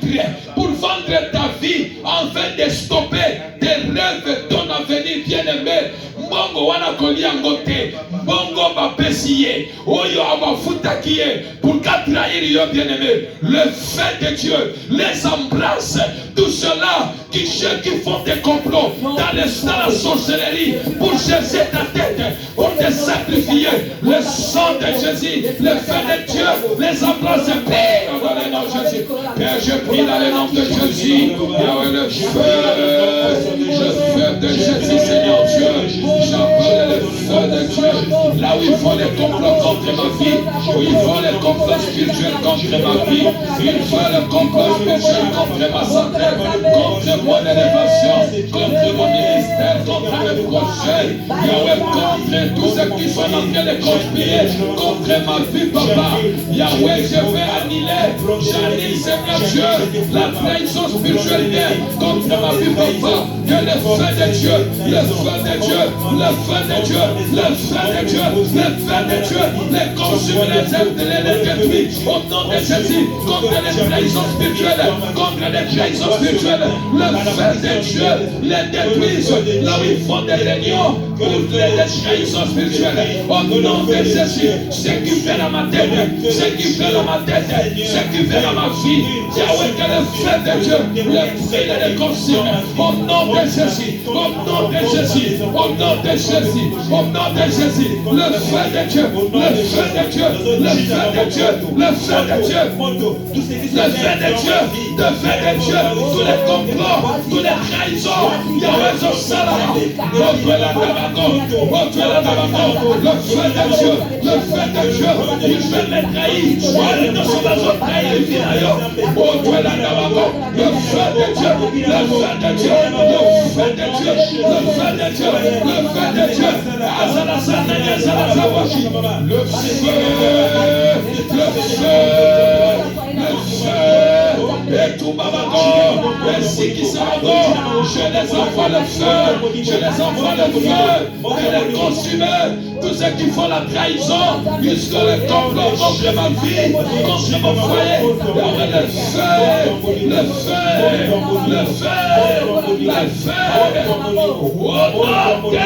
pour vendre ta vie, afin de stopper tes rêves, ton avenir, bien-aimé. Bongo wana koliangote, bongo bapesiye, oyo abafutakiye, pour qu'à trahir yo, bien-aimé. Le fait de Dieu les embrasse, tous ceux-là qui font des complots dans la sorcellerie pour chercher ta tête, pour te sacrifier. Le sang de Jésus, le fait de Dieu les embrasse. Père, dans le nom de Jésus. Père, je prie dans le nom de Jésus. Yahweh, le feu de Jésus, Seigneur Dieu. J'appelle le feu de Dieu. Là où il faut les complots contre ma vie, où il faut les complots spirituels contre ma vie, il faut les complots spirituels contre ma santé, contre mon élévation, contre mon ministère, contre le projet. Yahweh, contre tous ceux qui sont en train de conspirer contre ma vie, papa. Yahweh, je vais annuler, j'annule, Seigneur Dieu, la trahison spirituelle contre ma vie, papa. Que le feu de Dieu, le feu de Dieu, le feu de Dieu, le feu de Dieu, le feu de Dieu, les consume, les aime, les détruit, au nom de Jésus, contre les trahisons spirituelles, contre les trahisons spirituelles, le feu de Dieu, les détruise, là où ils font des réunions, contre les trahisons spirituelles, au nom de Jésus, ce qui fait dans ma tête, ce qui fait dans ma tête, ce qui fait dans ma vie, Yahweh, que le feu de Dieu, le feu de les consume, au nom de Jésus, au nom de Jésus, au nom de Jésus, au nom de Jésus, le feu de Dieu, le feu de Dieu, le feu de Dieu, le feu de Dieu, le feu de Dieu, le feu de Dieu, tous les complots, tous les trahisons, Yahweh, le feu de Dieu, le feu de Dieu, il fait les trahir, nous sommes trahir, le feu de Dieu, le feu de Dieu, le feu de Dieu, le feu de Dieu, le feu de Dieu, le feu, et tout Babago, ainsi qui s'en je les envoie le feu, je les envoie le feu, et les consumer, tous ceux qui font la trahison, jusqu'à le complot contre ma vie, contre mon foyer, le feu, le feu, le feu, le feu, au nom de